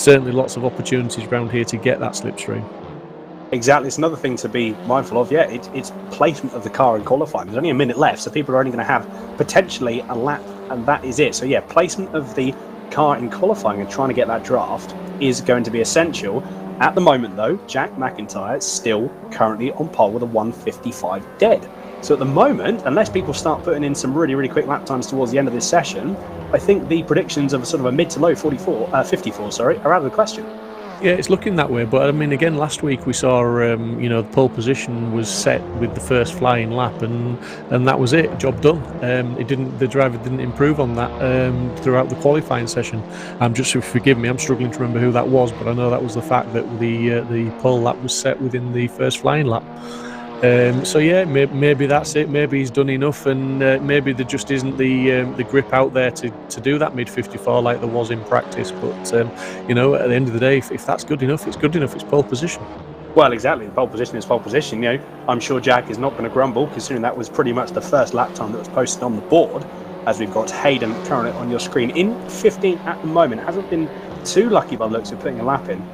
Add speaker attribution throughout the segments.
Speaker 1: certainly lots of opportunities around here to get that slipstream.
Speaker 2: Exactly, it's another thing to be mindful of. Yeah, it's placement of the car in qualifying. There's only a minute left, so people are only going to have potentially a lap, and that is it. So yeah, placement of the car in qualifying and trying to get that draft is going to be essential. At the moment, though, Jack McIntyre is still currently on pole with a 1:55 dead. So at the moment, unless people start putting in some really, really quick lap times towards the end of this session, I think the predictions of sort of a mid to low 54, are out of the question.
Speaker 1: Yeah, it's looking that way, but I mean, again, last week we saw, the pole position was set with the first flying lap, and that was it, job done. The driver didn't improve on that throughout the qualifying session. Just forgive me, I'm struggling to remember who that was, but I know that was the fact that the pole lap was set within the first flying lap. So yeah, maybe that's it. Maybe he's done enough, and maybe there just isn't the grip out there to do that mid 54 like there was in practice. But at the end of the day, if that's good enough, it's good enough. It's pole position.
Speaker 2: Well, exactly. The pole position is pole position. I'm sure Jack is not going to grumble, considering that was pretty much the first lap time that was posted on the board. As we've got Hayden currently on your screen in 15 at the moment. Hasn't been too lucky by the looks of putting a lap in.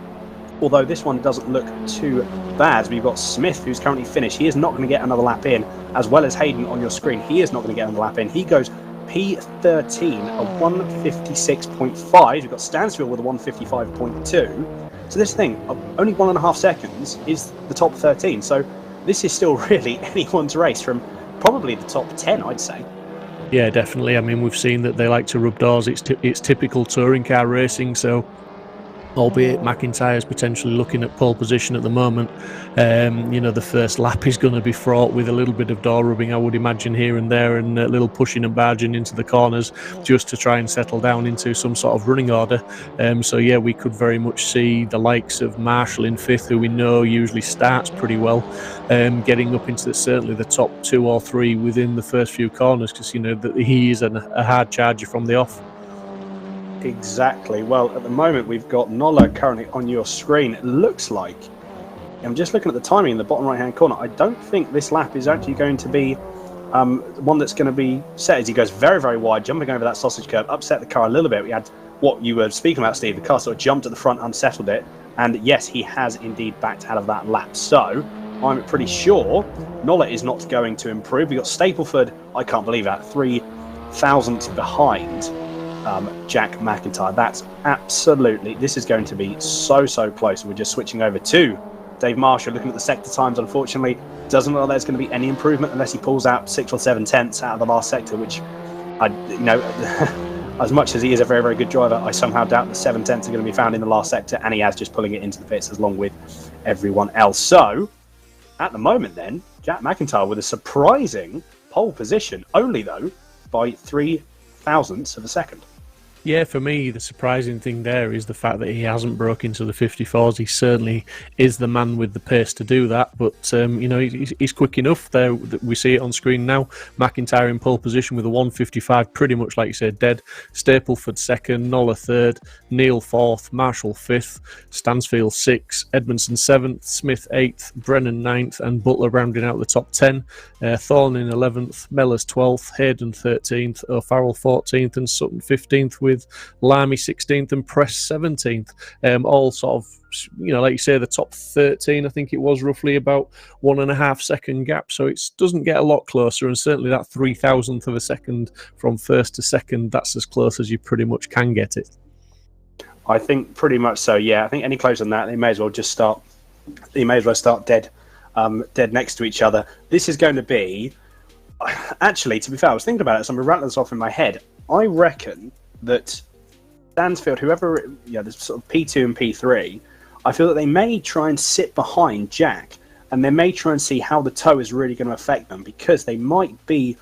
Speaker 2: Although this one doesn't look too bad. We've got Smith, who's currently finished. He is not going to get another lap in, as well as Hayden on your screen. He is not going to get another lap in. He goes P13, a 156.5. We've got Stansfield with a 155.2. So this thing, only 1.5 seconds, is the top 13. So this is still really anyone's race from probably the top 10, I'd say.
Speaker 1: Yeah, definitely. I mean, we've seen that they like to rub doors. It's typical touring car racing, so albeit McIntyre's potentially looking at pole position at the moment. The first lap is going to be fraught with a little bit of door rubbing, I would imagine, here and there, and a little pushing and barging into the corners just to try and settle down into some sort of running order. So yeah, we could very much see the likes of Marshall in fifth, who we know usually starts pretty well, getting up into certainly the top 2 or 3 within the first few corners, because that he is a hard charger from the off.
Speaker 2: Exactly. Well, at the moment, we've got Nola currently on your screen. It looks like, I'm just looking at the timing in the bottom right-hand corner. I don't think this lap is actually going to be one that's going to be set, as he goes very, very wide, jumping over that sausage curb, upset the car a little bit. We had what you were speaking about, Steve. The car sort of jumped at the front, unsettled it, and yes, he has indeed backed out of that lap. So I'm pretty sure Nola is not going to improve. We've got Stapleford, I can't believe that, 3 thousandths behind Jack McIntyre. That's absolutely, this is going to be so close. We're just switching over to Dave Marshall, looking at the sector times. Unfortunately, doesn't look like there's going to be any improvement unless he pulls out 6 or 7 tenths out of the last sector, which as much as he is a very, very good driver, I somehow doubt the 7 tenths are going to be found in the last sector, and he has just pulling it into the pits along with everyone else. So at the moment then, Jack McIntyre with a surprising pole position, only though by 3 thousandths of a second.
Speaker 1: Yeah, for me, the surprising thing there is the fact that he hasn't broken into the 54s. He certainly is the man with the pace to do that, but he's quick enough. There, we see it on screen now. McIntyre in pole position with a 155, pretty much like you said, dead. Stapleford second, Nola third, Neil fourth, Marshall fifth, Stansfield sixth, Edmondson 7th, Smith 8th, Brennan 9th, and Butler rounding out the top 10. Thorne in 11th, Mellors 12th, Hayden 13th, O'Farrell 14th, and Sutton 15th, with Lamy 16th and Press 17th. All sort of, like you say, the top 13, I think it was roughly about 1.5 second gap. So it doesn't get a lot closer, and certainly that 3 thousandth of a second from first to second, that's as close as you pretty much can get it.
Speaker 2: I think pretty much so, yeah. I think any closer than that, they may as well start dead next to each other. This is going to be, actually, to be fair, I was thinking about it, so I'm rattling this off in my head. I reckon that Stansfield, whoever, there's sort of P2 and P3, I feel that they may try and sit behind Jack, and they may try and see how the toe is really going to affect them, because they might be,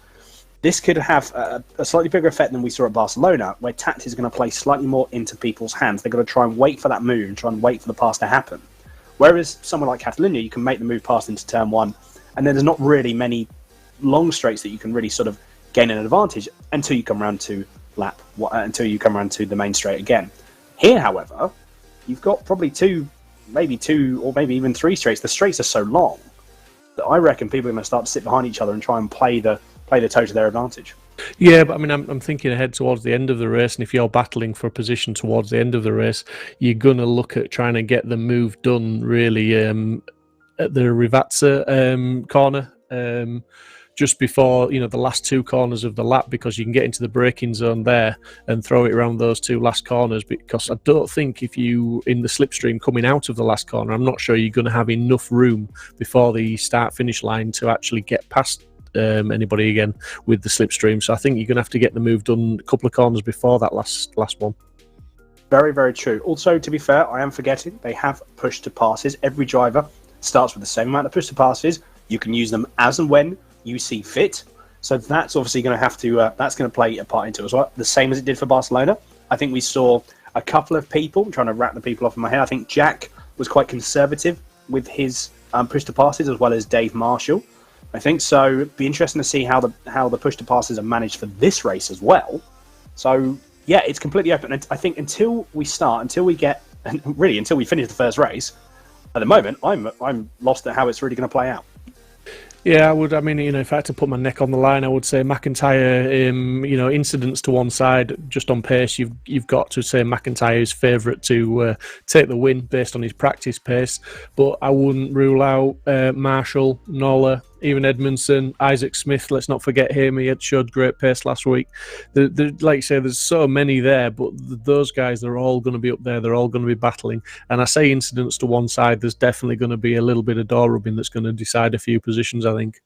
Speaker 2: this could have a slightly bigger effect than we saw at Barcelona, where tactics is going to play slightly more into people's hands. They're going to try and wait for that move and try and wait for the pass to happen. Whereas somewhere like Catalunya, you can make the move past into turn 1, and then there's not really many long straights that you can really sort of gain an advantage until you come around to the main straight again. Here, however, you've got probably 2, or maybe even 3 straights. The straights are so long that I reckon people are going to start to sit behind each other and try and play the play the toe to their advantage.
Speaker 1: Yeah, but I mean, I'm thinking ahead towards the end of the race, and if you're battling for a position towards the end of the race, you're going to look at trying to get the move done really at the Rivazza corner, just before the last two corners of the lap, because you can get into the braking zone there and throw it around those two last corners. Because I don't think if you in the slipstream coming out of the last corner, I'm not sure you're going to have enough room before the start-finish line to actually get past anybody again with the slipstream. So I think you're going to have to get the move done a couple of corners before that last one.
Speaker 2: Very, very true. Also, to be fair, I am forgetting they have push to passes. Every driver starts with the same amount of push to passes. You can use them as and when you see fit. So that's obviously going to have to that's going to play a part into it as well. The same as it did for Barcelona. I think we saw a couple of people, I'm trying to wrap the people off in my head. I think Jack was quite conservative with his push to passes, as well as Dave Marshall. I think so. It'd be interesting to see how the push to passes are managed for this race as well. So yeah, it's completely open. And I think until we finish the first race, at the moment, I'm lost at how it's really going to play out.
Speaker 1: Yeah, I would. I mean, if I had to put my neck on the line, I would say McIntyre. Incidents to one side, just on pace, you've got to say McIntyre's favourite to take the win based on his practice pace. But I wouldn't rule out Marshall, Nola, even Edmondson, Isaac Smith. Let's not forget him. He had showed great pace last week. Like you say, there's so many there, but those guys, they're all going to be up there. They're all going to be battling. And I say incidents to one side, there's definitely going to be a little bit of door rubbing that's going to decide a few positions, I think.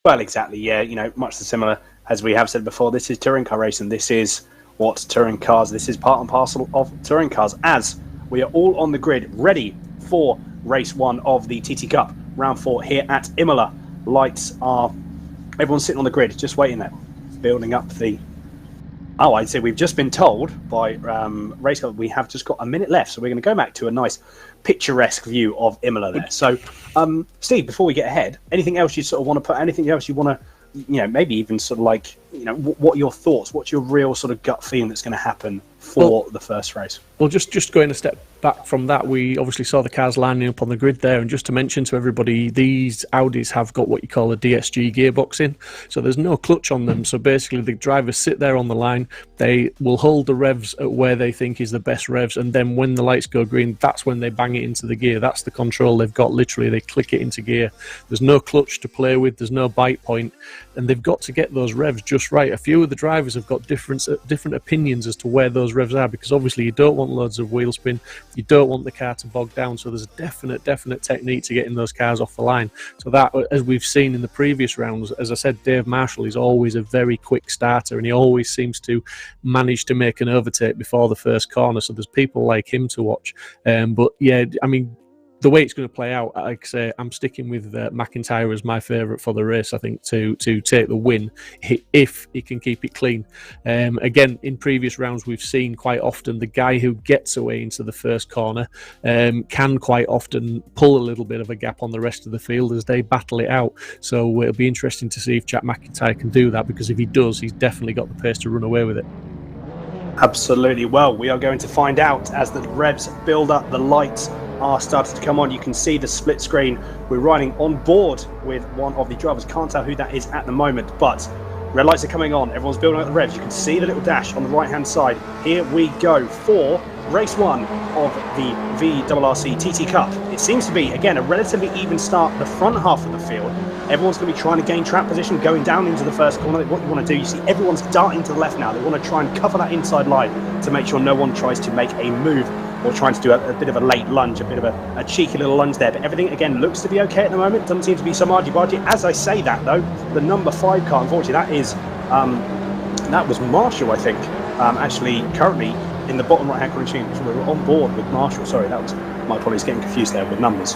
Speaker 2: Well, exactly. Yeah, much similar as we have said before. This is touring car racing. This is what touring cars. This is part and parcel of touring cars. As we are all on the grid, ready for race 1 of the TT Cup, round 4 here at Imola. Lights are. Everyone's sitting on the grid, just waiting there, building up the. Oh, I'd say we've just been told by race car we have just got a minute left, so we're going to go back to a nice picturesque view of Imola there. So, Steve, before we get ahead, anything else you sort of want to put? Anything else you want to, maybe even sort of like, what are your thoughts? What's your real sort of gut feeling that's going to happen for the first race? Well,
Speaker 1: just going a step back from that, we obviously saw the cars lining up on the grid there, and just to mention to everybody, these Audis have got what you call a DSG gearbox in, so there's no clutch on them. So basically the drivers sit there on the line, they will hold the revs at where they think is the best revs, and then when the lights go green, that's when they bang it into the gear. That's the control they've got. Literally, they click it into gear. There's no clutch to play with, there's no bite point, and they've got to get those revs just right. A few of the drivers have got different opinions as to where those revs are, because obviously you don't want loads of wheel spin, you don't want the car to bog down, so there's a definite technique to getting those cars off the line. So that, as we've seen in the previous rounds, as I said, Dave Marshall is always a very quick starter, and he always seems to manage to make an overtake before the first corner, so there's people like him to watch. But yeah, I mean, the way it's going to play out, like I say, I'm sticking with McIntyre as my favourite for the race, I think, to take the win if he can keep it clean. Again, in previous rounds, we've seen quite often the guy who gets away into the first corner can quite often pull a little bit of a gap on the rest of the field as they battle it out. So it'll be interesting to see if Jack McIntyre can do that, because if he does, he's definitely got the pace to run away with it.
Speaker 2: Absolutely. Well, we are going to find out as the revs build up, the lights are starting to come on. You can see the split screen. We're riding on board with one of the drivers. Can't tell who that is at the moment, but red lights are coming on. Everyone's building up the revs. You can see the little dash on the right-hand side. Here we go for race 1 of the VRRC TT Cup. It seems to be, again, a relatively even start. The front half of the field, everyone's going to be trying to gain track position, going down into the first corner. What you want to do, you see everyone's darting to the left now. They want to try and cover that inside line to make sure no one tries to make a move or trying to do a bit of a late lunge, a bit of a cheeky little lunge there. But everything, again, looks to be okay at the moment. Doesn't seem to be some argy-bargy. As I say that, though, the number 5 car, unfortunately, that was Marshall, I think, actually currently in the bottom right-hand corner screen. So we were on board with Marshall. Sorry, that was my apologies, getting confused there with numbers.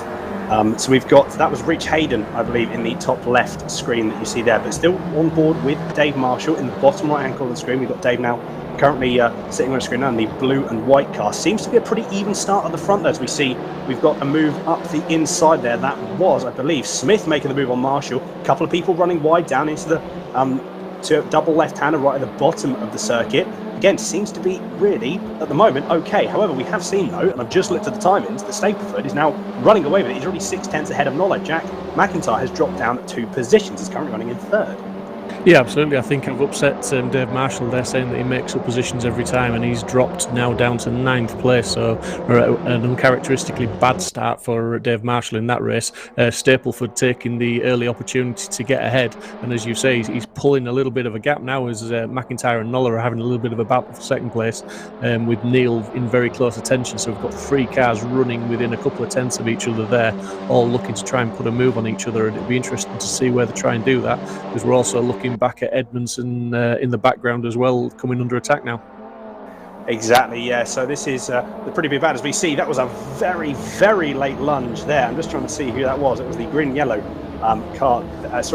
Speaker 2: So we've got, that was Rich Hayden, I believe, in the top left screen that you see there, but still on board with Dave Marshall in the bottom right-hand corner of the screen. We've got Dave now currently sitting on the screen now in the blue and white car. Seems to be a pretty even start at the front, as we see. We've got a move up the inside there. That was, I believe, Smith making the move on Marshall. A couple of people running wide down into the to double left-hander right at the bottom of the circuit. Again, seems to be really, at the moment, okay. However, we have seen, though, and I've just looked at the timings, that Stapleford is now running away with it. He's already 6 tenths ahead of Nola. Jack McIntyre has dropped down 2 positions. He's currently running in 3rd.
Speaker 1: Yeah, absolutely. I think I've upset Dave Marshall. They're saying that he makes up positions every time, and he's dropped now down to 9th place. So an uncharacteristically bad start for Dave Marshall in that race. Stapleford taking the early opportunity to get ahead, and as you say, he's pulling a little bit of a gap now as McIntyre and Nolla are having a little bit of a battle for second place, with Neil in very close attention. So we've got 3 cars running within a couple of tenths of each other there, all looking to try and put a move on each other. And it'd be interesting to see where they try and do that, because we're also looking back at Edmondson in the background as well, coming under attack now.
Speaker 2: Exactly, yeah. So this is pretty big bad. As we see, that was a very, very late lunge there. I'm just trying to see who that was. It was the green and yellow car,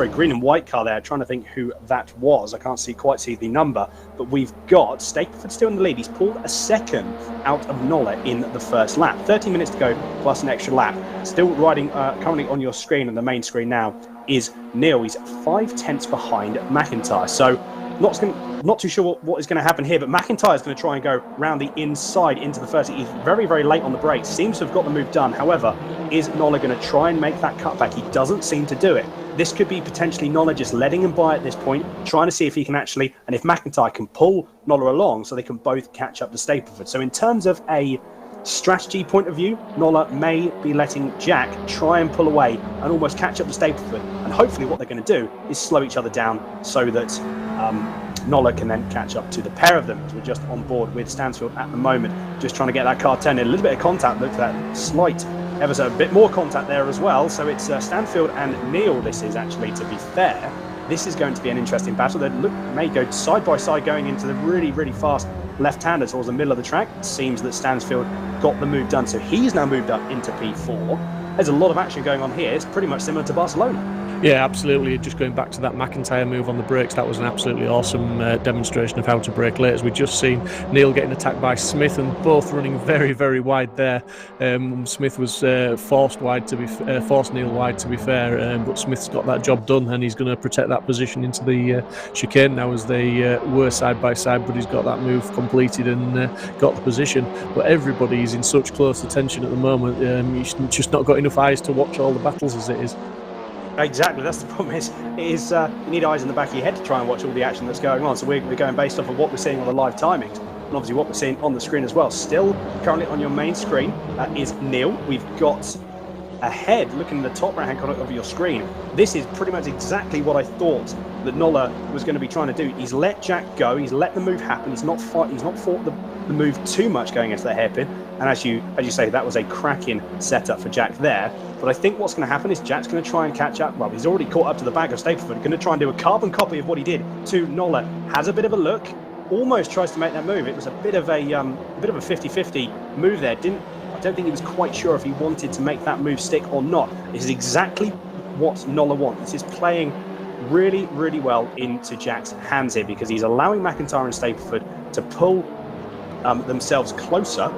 Speaker 2: green and white car there. Trying to think who that was. I can't quite see the number, but we've got Stapleford still in the lead. He's pulled a second out of Nolla in the first lap. 30 minutes to go plus an extra lap. Still riding currently on your screen, on the main screen now, is Neil. He's 5 tenths behind McIntyre. So not too sure what is going to happen here, but McIntyre is going to try and go round the inside into the first. He's very, very late on the brakes. Seems to have got the move done. However, is Nolla going to try and make that cutback? He doesn't seem to do it. This could be potentially Nolla just letting him by at this point, trying to see if he can actually, and if McIntyre can pull Nolla along so they can both catch up to Stapleford. So in terms of a strategy point of view, Nolla may be letting Jack try and pull away and almost catch up to Stapleford, and hopefully what they're going to do is slow each other down so that Nolla can then catch up to the pair of them. We're just on board with Stansfield at the moment, just trying to get that car turned in. A little bit of contact, look at that slight, ever so a bit more contact there as well. So it's Stanfield and Neil. This is actually, to be fair, this is going to be an interesting battle. They may go side by side going into the really, really fast left-hander towards the middle of the track. It seems that Stansfield got the move done, so he's now moved up into P4. There's a lot of action going on here. It's pretty much similar to Barcelona.
Speaker 1: Yeah, absolutely. Just going back to that McIntyre move on the brakes, that was an absolutely awesome demonstration of how to brake late. As we've just seen Neil getting attacked by Smith, and both running very, very wide there. Smith was forced Neil wide, to be fair, but Smith's got that job done, and he's going to protect that position into the chicane now, as they were side by side, but he's got that move completed and got the position. But everybody's in such close attention at the moment. You've just not got enough eyes to watch all the battles as it is.
Speaker 2: Exactly, that's the problem. You need eyes in the back of your head to try and watch all the action that's going on. So we're going based off of what we're seeing on the live timings, and obviously what we're seeing on the screen as well. Still, currently on your main screen is Neil. We've got ahead, looking at the top right-hand corner of your screen. This is pretty much exactly what I thought that Nolla was going to be trying to do. He's let Jack go. He's let the move happen. He's not fought the move too much going into the hairpin. And as you say, that was a cracking setup for Jack there. But I think what's going to happen is Jack's going to try and catch up. Well, he's already caught up to the back of Stapleford. Going to try and do a carbon copy of what he did to Nolla. Has a bit of a look. Almost tries to make that move. It was a bit of a 50-50 move there. I don't think he was quite sure if he wanted to make that move stick or not. This is exactly what Nolla wants. This is playing really, really well into Jack's hands here, because he's allowing McIntyre and Stapleford to pull themselves closer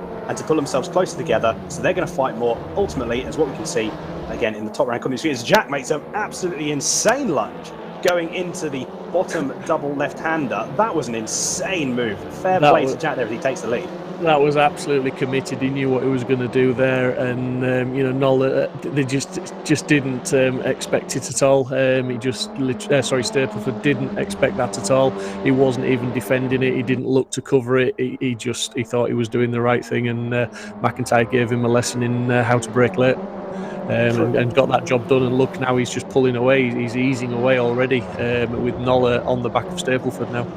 Speaker 2: together, so they're going to fight more. Ultimately, as what we can see again in the top rank on the screen, is Jack makes an absolutely insane lunge going into the bottom double left-hander. That was an insane move. Fair play to Jack there as he takes the lead.
Speaker 1: That was absolutely committed. He knew what he was going to do there, and Nolla, they just didn't expect it at all. Stapleford didn't expect that at all. He wasn't even defending it. He didn't look to cover it. He thought he was doing the right thing, and McIntyre gave him a lesson in how to brake late. And got that job done, and look, now he's just pulling away. He's easing away already, with Nolla on the back of Stapleford now.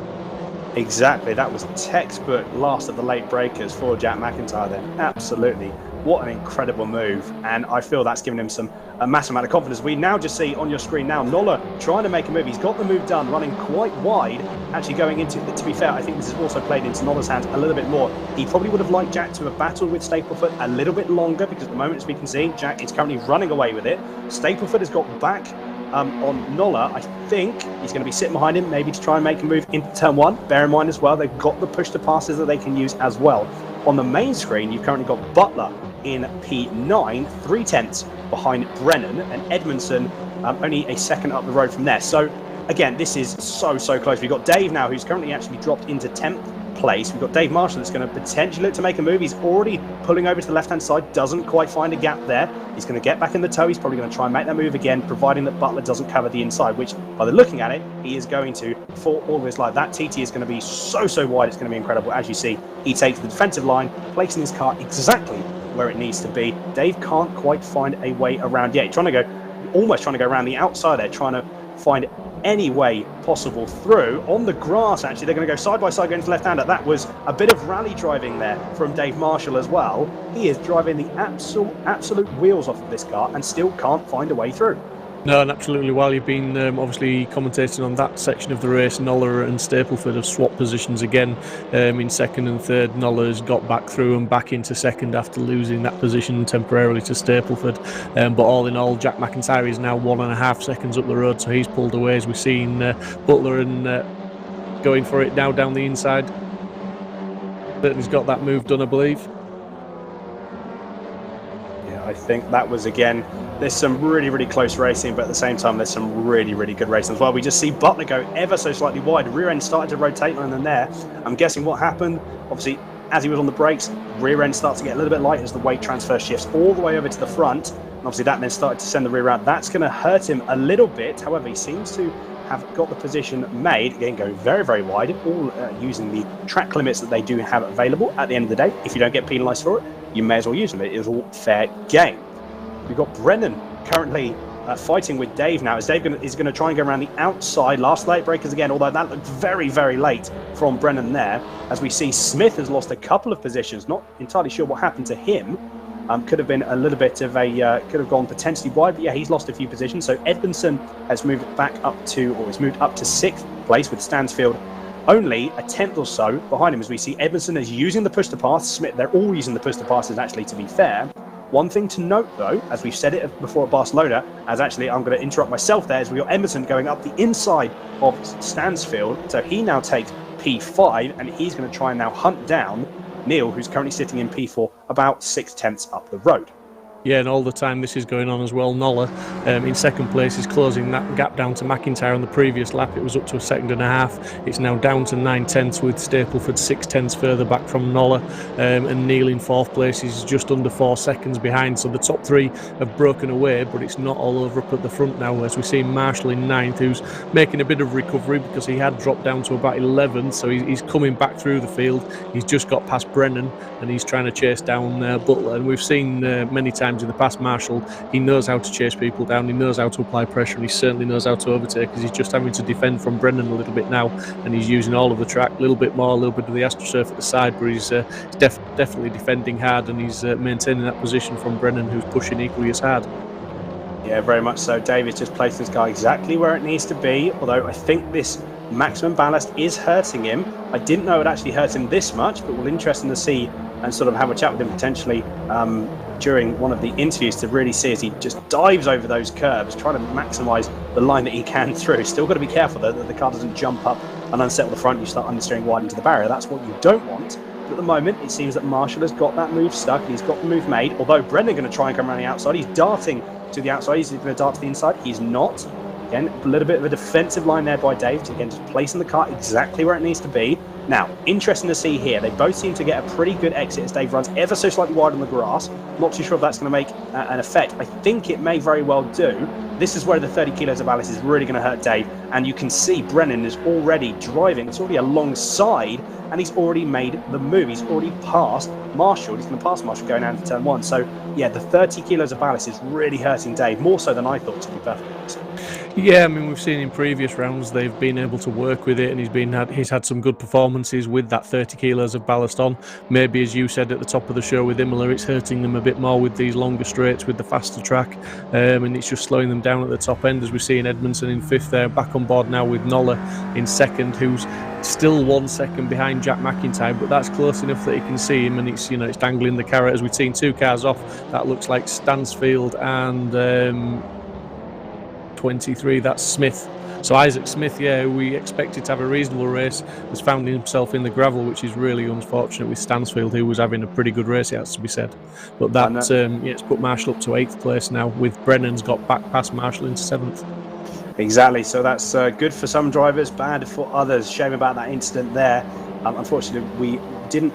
Speaker 2: Exactly, that was textbook last of the late breakers for Jack McIntyre then. Absolutely. What an incredible move, and I feel that's given him a massive amount of confidence. We now just see on your screen now Nolla trying to make a move. He's got the move done, running quite wide, actually going into, to be fair, I think this has also played into Nolla's hands a little bit more. He probably would have liked Jack to have battled with Stapleford a little bit longer, because at the moment, as we can see, Jack is currently running away with it. Stapleford has got back on Nolla. I think he's going to be sitting behind him, maybe to try and make a move into turn one. Bear in mind as well, they've got the push to passes that they can use as well. On the main screen, you've currently got Butler in P9, 3 tenths behind Brennan, and Edmondson only a second up the road from there. So again, this is so close. We've got Dave now, who's currently actually dropped into 10th place. We've got Dave Marshall that's going to potentially look to make a move. He's already pulling over to the left-hand side, doesn't quite find a gap there. He's going to get back in the tow. He's probably going to try and make that move again, providing that Butler doesn't cover the inside, which, by the looking at it, he is going to for all of his life. That TT is going to be so wide, it's going to be incredible. As you see, he takes the defensive line, placing his car exactly where it needs to be. Dave can't quite find a way around yet. Almost trying to go around the outside there, trying to find any way possible through. On the grass, actually, they're going to go side by side going to left-hander. That was a bit of rally driving there from Dave Marshall as well. He is driving the absolute wheels off of this car and still can't find a way through.
Speaker 1: No, and absolutely. While you've been obviously commentating on that section of the race, Nola and Stapleford have swapped positions again in second and third. Nola's got back through and back into second after losing that position temporarily to Stapleford. But all in all, Jack McIntyre is now 1.5 seconds up the road, so he's pulled away as we've seen Butler and going for it now down the inside. Certainly's got that move done, I believe.
Speaker 2: I think that was, again, there's some really close racing, but at the same time there's some really good racing as well. We just see Butler go ever so slightly wide. Rear end started to rotate and then there. I'm guessing what happened, obviously, as he was on the brakes, rear end starts to get a little bit light as the weight transfer shifts all the way over to the front. And obviously that then started to send the rear out. That's going to hurt him a little bit. However, he seems to have got the position made, again going very wide, all using the track limits that they do have available. At the end of the day, if you don't get penalised for it, you may as well use them. It is all fair game. We've got Brennan currently fighting with Dave now, as Dave is going to try and go around the outside. Last late breakers again, although that looked very late from Brennan there. As we see, Smith has lost a couple of positions. Not entirely sure what happened to him. Could have been a little bit of a, could have gone potentially wide, but yeah, he's lost a few positions. So Edmondson has moved back up to, or has moved up to 6th place, with Stansfield only a 10th or so behind him. As we see, Edmondson is using the push to pass. Smith, they're all using the push to passes, actually, to be fair. One thing to note, though, as we've said it before at Barcelona, as actually I'm going to interrupt myself there, is we've got Emerson going up the inside of Stansfield. So he now takes P5, and he's going to try and now hunt down Neil, who's currently sitting in P4, about 6/10 up the road.
Speaker 1: Yeah, and all the time this is going on as well, Nola in second place is closing that gap down to McIntyre on the previous lap. It was up to 1.5 seconds. It's now down to 9/10 with Stapleford 6/10 further back from Nola, and Neil in 4th place is just under 4 seconds behind. So the top 3 have broken away, but it's not all over up at the front now, as we see Marshall in 9th, who's making a bit of recovery because he had dropped down to about 11th. So he's coming back through the field. He's just got past Brennan and he's trying to chase down Butler. And we've seen many times in the past, Marshall, he knows how to chase people down, he knows how to apply pressure, and he certainly knows how to overtake, because he's just having to defend from Brennan a little bit now, and he's using all of the track, a little bit more, a little bit of the AstroSurf at the side, but he's definitely defending hard, and he's maintaining that position from Brennan, who's pushing equally as hard.
Speaker 2: Yeah, very much so. David's just placed this guy exactly where it needs to be, although I think this maximum ballast is hurting him. I didn't know it actually hurt him this much, but we'll interesting to see and sort of have a chat with him potentially during one of the interviews to really see as he just dives over those curbs, trying to maximise the line that he can through. Still got to be careful though that the car doesn't jump up and unsettle the front. You start understeering wide into the barrier. That's what you don't want. But at the moment, it seems that Marshall has got that move stuck and he's got the move made. Although Brennan going to try and come around the outside. He's darting to the outside. He's going to dart to the inside. He's not. Again, a little bit of a defensive line there by Dave. Again, just placing the car exactly where it needs to be. Now, interesting to see here. They both seem to get a pretty good exit as Dave runs ever so slightly wide on the grass. Not too sure if that's going to make an effect. I think it may very well do. This is where the 30 kilos of ballast is really going to hurt Dave. And you can see Brennan is already driving. It's already alongside, and he's already made the move. He's already passed Marshall. He's going to pass Marshall going down to turn 1. So, yeah, the 30 kilos of ballast is really hurting Dave, more so than I thought, to be perfectly honest.
Speaker 1: Yeah, I mean, we've seen in previous rounds they've been able to work with it, and he's had some good performances with that 30 kilos of ballast on. Maybe, as you said at the top of the show with Imola, it's hurting them a bit more with these longer straights with the faster track, and it's just slowing them down at the top end, as we see in Edmondson in 5th there, back on board now with Nola in 2nd, who's still 1 second behind Jack McIntyre, but that's close enough that he can see him, and it's it's dangling the carrot. As we've seen 2 cars off, that looks like Stansfield and 23, that's Smith. So Isaac Smith, yeah, we expected to have a reasonable race, has found himself in the gravel, which is really unfortunate with Stansfield, who was having a pretty good race, it has to be said. But that it's put Marshall up to 8th place now, with Brennan's got back past Marshall into 7th.
Speaker 2: Exactly, so that's good for some drivers, bad for others. Shame about that incident there. Unfortunately, we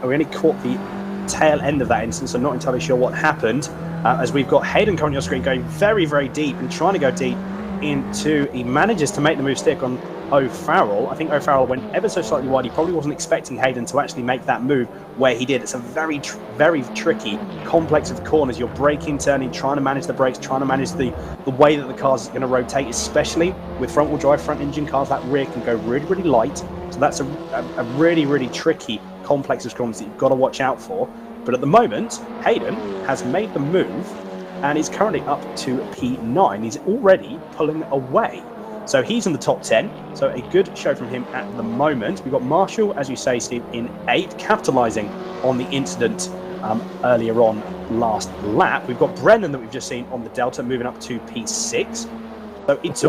Speaker 2: only caught the tail end of that instance, so I'm not entirely sure what happened. As we've got Hayden currently on screen going very, very deep and trying to go deep he manages to make the move stick on O'Farrell. I think O'Farrell went ever so slightly wide. He probably wasn't expecting Hayden to actually make that move where he did. It's a very, very tricky, complex of corners. You're braking, turning, trying to manage the brakes, trying to manage the way that the car's going to rotate, especially with front-wheel drive, front-engine cars. That rear can go really, really light. So that's a really, really tricky, complex of corners that you've got to watch out for. But at the moment, Hayden has made the move and is currently up to P9. He's already pulling away. So he's in the top 10. So a good show from him at the moment. We've got Marshall, as you say, Steve, in 8, capitalising on the incident earlier on last lap. We've got Brennan that we've just seen on the Delta moving up to P6. So it's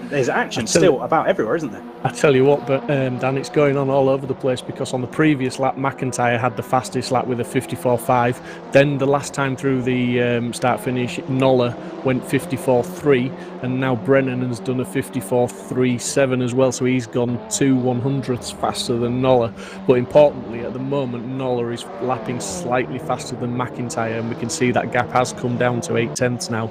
Speaker 2: there's action still about everywhere, isn't there?
Speaker 1: I tell you what, but Dan, it's going on all over the place, because on the previous lap, McIntyre had the fastest lap with a 54.5. Then the last time through the start-finish, Nola went 54.3, and now Brennan has done a 54.37 as well, so he's gone 2/100ths faster than Nola. But importantly, at the moment, Nola is lapping slightly faster than McIntyre, and we can see that gap has come down to 0.8 now.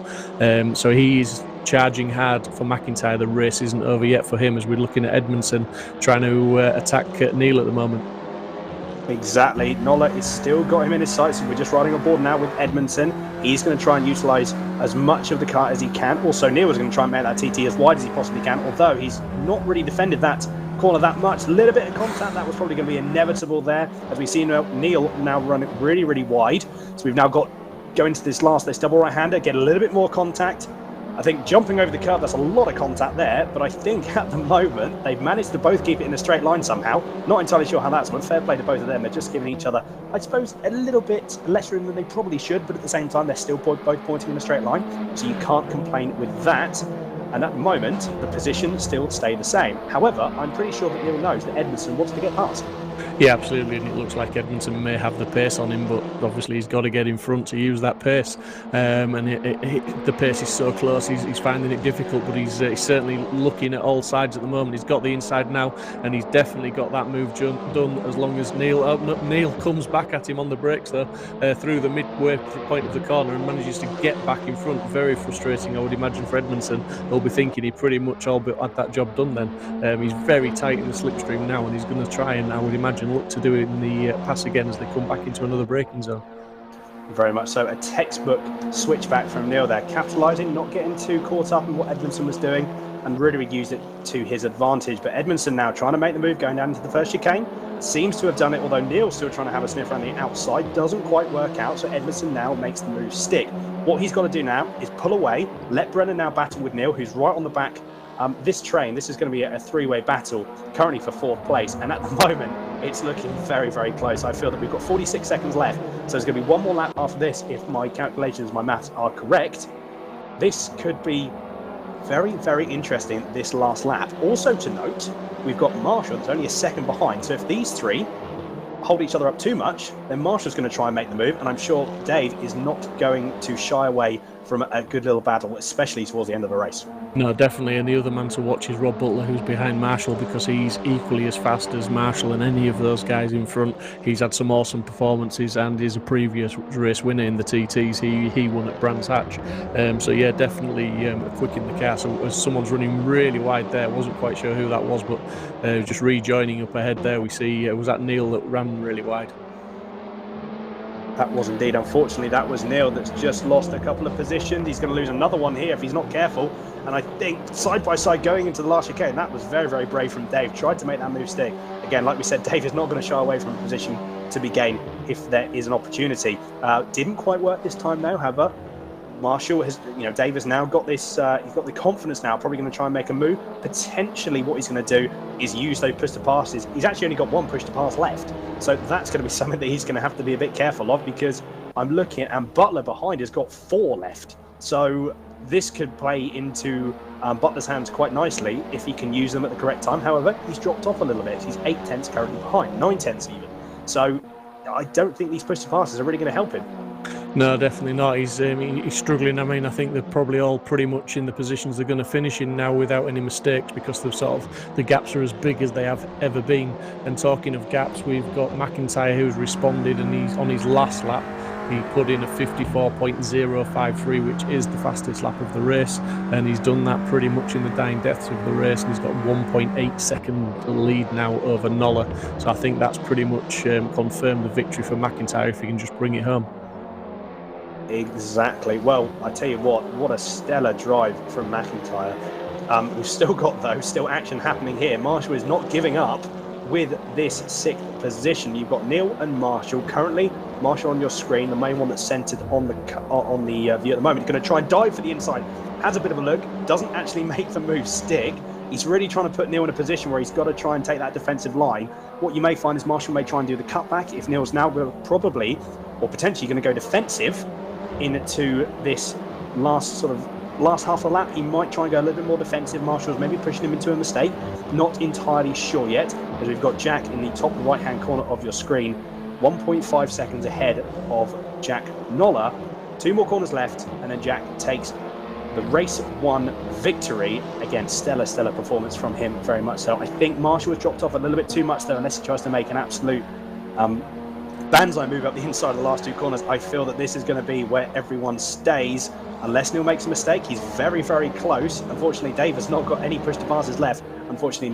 Speaker 1: So he's charging hard for McIntyre. The race isn't over yet for him, as we're looking at Edmondson trying to attack Neil at the moment.
Speaker 2: Exactly. Nola is still got him in his sights, and we're just riding on board now with Edmondson. He's going to try and utilise as much of the car as he can. Also, Neil is going to try and make that TT as wide as he possibly can, although he's not really defended that corner that much. A little bit of contact, that was probably going to be inevitable there, as we see Neil now running really, really wide. So we've now got, go into this double right-hander, get a little bit more contact. I think jumping over the curb, that's a lot of contact there, but I think at the moment they've managed to both keep it in a straight line somehow. Not entirely sure how that's went. Fair play to both of them. They're just giving each other, I suppose, a little bit less room than they probably should, but at the same time they're still both pointing in a straight line, so you can't complain with that. And at the moment, the position still stay the same. However, I'm pretty sure that Neil knows that Edmondson wants to get past.
Speaker 1: Yeah, absolutely, and it looks like Edmondson may have the pace on him, but obviously he's got to get in front to use that pace. And the pace is so close, he's finding it difficult, but he's certainly looking at all sides at the moment. He's got the inside now, and he's definitely got that move done, as long as Neil comes back at him on the brakes, though, through the midway point of the corner, and manages to get back in front. Very frustrating, I would imagine, for Edmondson. He'll be thinking he pretty much all but had that job done then. He's very tight in the slipstream now, and he's going to try and, I would imagine, look to do it in the pass again as they come back into another braking zone.
Speaker 2: Very much so. A textbook switchback from Neil there, capitalising, not getting too caught up in what Edmondson was doing, and really used it to his advantage. But Edmondson now trying to make the move, going down into the first chicane. Seems to have done it, although Neil's still trying to have a sniff around the outside. Doesn't quite work out, so Edmondson now makes the move stick. What he's got to do now is pull away, let Brennan now battle with Neil, who's right on the back. This is going to be a three-way battle, currently for 4th place, and at the moment it's looking very, very close. I feel that we've got 46 seconds left, so there's going to be one more lap after this if my calculations, my maths are correct. This could be very, very interesting, this last lap. Also to note, we've got Marshall that's only a second behind, so if these three hold each other up too much, then Marshall's going to try and make the move, and I'm sure Dave is not going to shy away from a good little battle, especially towards the end of the race.
Speaker 1: No, definitely, and the other man to watch is Rob Butler, who's behind Marshall, because he's equally as fast as Marshall and any of those guys in front. He's had some awesome performances, and is a previous race winner in the TTs. He won at Brands Hatch. So yeah, definitely quick in the car. So someone's running really wide there. Wasn't quite sure who that was, but just rejoining up ahead there, we see was that Neil that ran really wide.
Speaker 2: That was indeed, unfortunately, that was Neil that's just lost a couple of positions. He's going to lose another one here if he's not careful. And I think side by side going into the last chicane, that was very, very brave from Dave. Tried to make that move stick. Again, like we said, Dave is not going to shy away from a position to be gained if there is an opportunity. Didn't quite work this time though, however. Marshall has, Dave has now got this, he's got the confidence now, probably going to try and make a move. Potentially what he's going to do is use those push to passes. He's actually only got one push to pass left. So that's going to be something that he's going to have to be a bit careful of, because I'm looking at, and Butler behind has got 4 left. So this could play into Butler's hands quite nicely if he can use them at the correct time. However, he's dropped off a little bit. He's 8 tenths currently behind, 9 tenths even. So I don't think these push to passes are really going to help him.
Speaker 1: No, definitely not. He's struggling. I mean, I think they're probably all pretty much in the positions they're going to finish in now without any mistakes, because the gaps are as big as they have ever been. And talking of gaps, we've got McIntyre, who's responded, and he's on his last lap. He put in a 54.053, which is the fastest lap of the race, and he's done that pretty much in the dying depths of the race, and he's got 1.8 second lead now over Nola. So I think that's pretty much confirmed the victory for McIntyre if he can just bring it home.
Speaker 2: Exactly. Well, I tell you what a stellar drive from McIntyre. We've still got, though, still action happening here. Marshall is not giving up with this 6th position. You've got Neil and Marshall. Currently, Marshall on your screen, the main one that's centered on the view at the moment. He's going to try and dive for the inside. Has a bit of a look. Doesn't actually make the move stick. He's really trying to put Neil in a position where he's got to try and take that defensive line. What you may find is Marshall may try and do the cutback. If Neil's now probably or potentially going to go defensive into this last half of the lap, he might try and go a little bit more defensive. Marshall's maybe pushing him into a mistake. Not entirely sure yet, as we've got Jack in the top right-hand corner of your screen, 1.5 seconds ahead of Jack Nola. 2 more corners left, and then Jack takes the race 1 victory. Again, stellar performance from him, very much so. I think Marshall has dropped off a little bit too much, though, unless he tries to make an absolute banzai move up the inside of the last 2 corners. I feel that this is going to be where everyone stays, unless Neil makes a mistake. He's very close. Unfortunately, Dave has not got any push to passes left. Unfortunately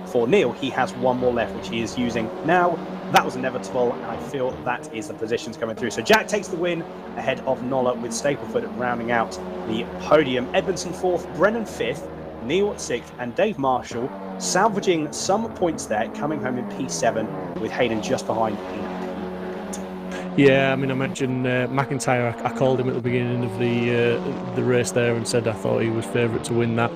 Speaker 2: for Neil, he has 1 more left, which he is using now. That was inevitable, and I feel that is the positions coming through. So Jack takes the win ahead of Nola, with Stapleford rounding out the podium. Edmondson 4th, Brennan 5th, Neil 6th, and Dave Marshall salvaging some points there, coming home in P7, with Hayden just behind in P8.
Speaker 1: Yeah, I mean, I mentioned McIntyre. I called him at the beginning of the race there and said I thought he was favourite to win that.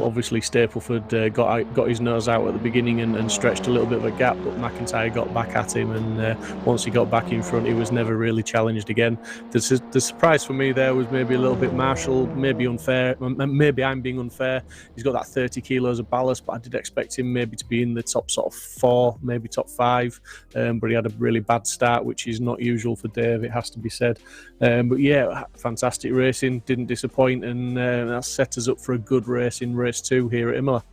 Speaker 1: Obviously, Stapleford got his nose out at the beginning and stretched a little bit of a gap, but McIntyre got back at him, and once he got back in front, he was never really challenged again. The surprise for me there was maybe a little bit Marshall, maybe unfair. Maybe I'm being unfair. He's got that 30 kilos of ballast, but I did expect him maybe to be in the top sort of 4, maybe top 5. But he had a really bad start, which is not usual for Dave, it has to be said. But yeah, fantastic racing, didn't disappoint, and that set us up for a good race in race 2 here at Imola.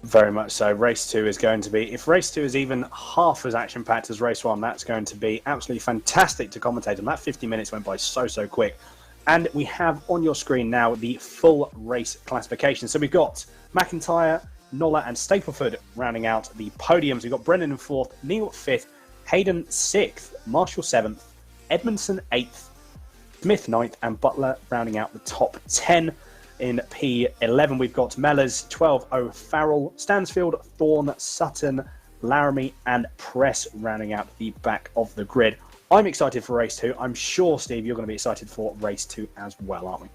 Speaker 2: Very much so. Race 2 is going to be, if race 2 is even half as action-packed as race 1, that's going to be absolutely fantastic to commentate. And that 50 minutes went by so quick. And we have on your screen now the full race classification. So we've got McIntyre, Nola and Stapleford rounding out the podiums. We've got Brennan in 4th, Neil 5th, Hayden 6th, Marshall 7th, Edmondson 8th, Smith 9th, and Butler rounding out the top 10. In P11, we've got Mellors, 12, O'Farrell, Stansfield, Thorne, Sutton, Laramie, and Press rounding out the back of the grid. I'm excited for race 2. I'm sure, Steve, you're going to be excited for race 2 as well, aren't we?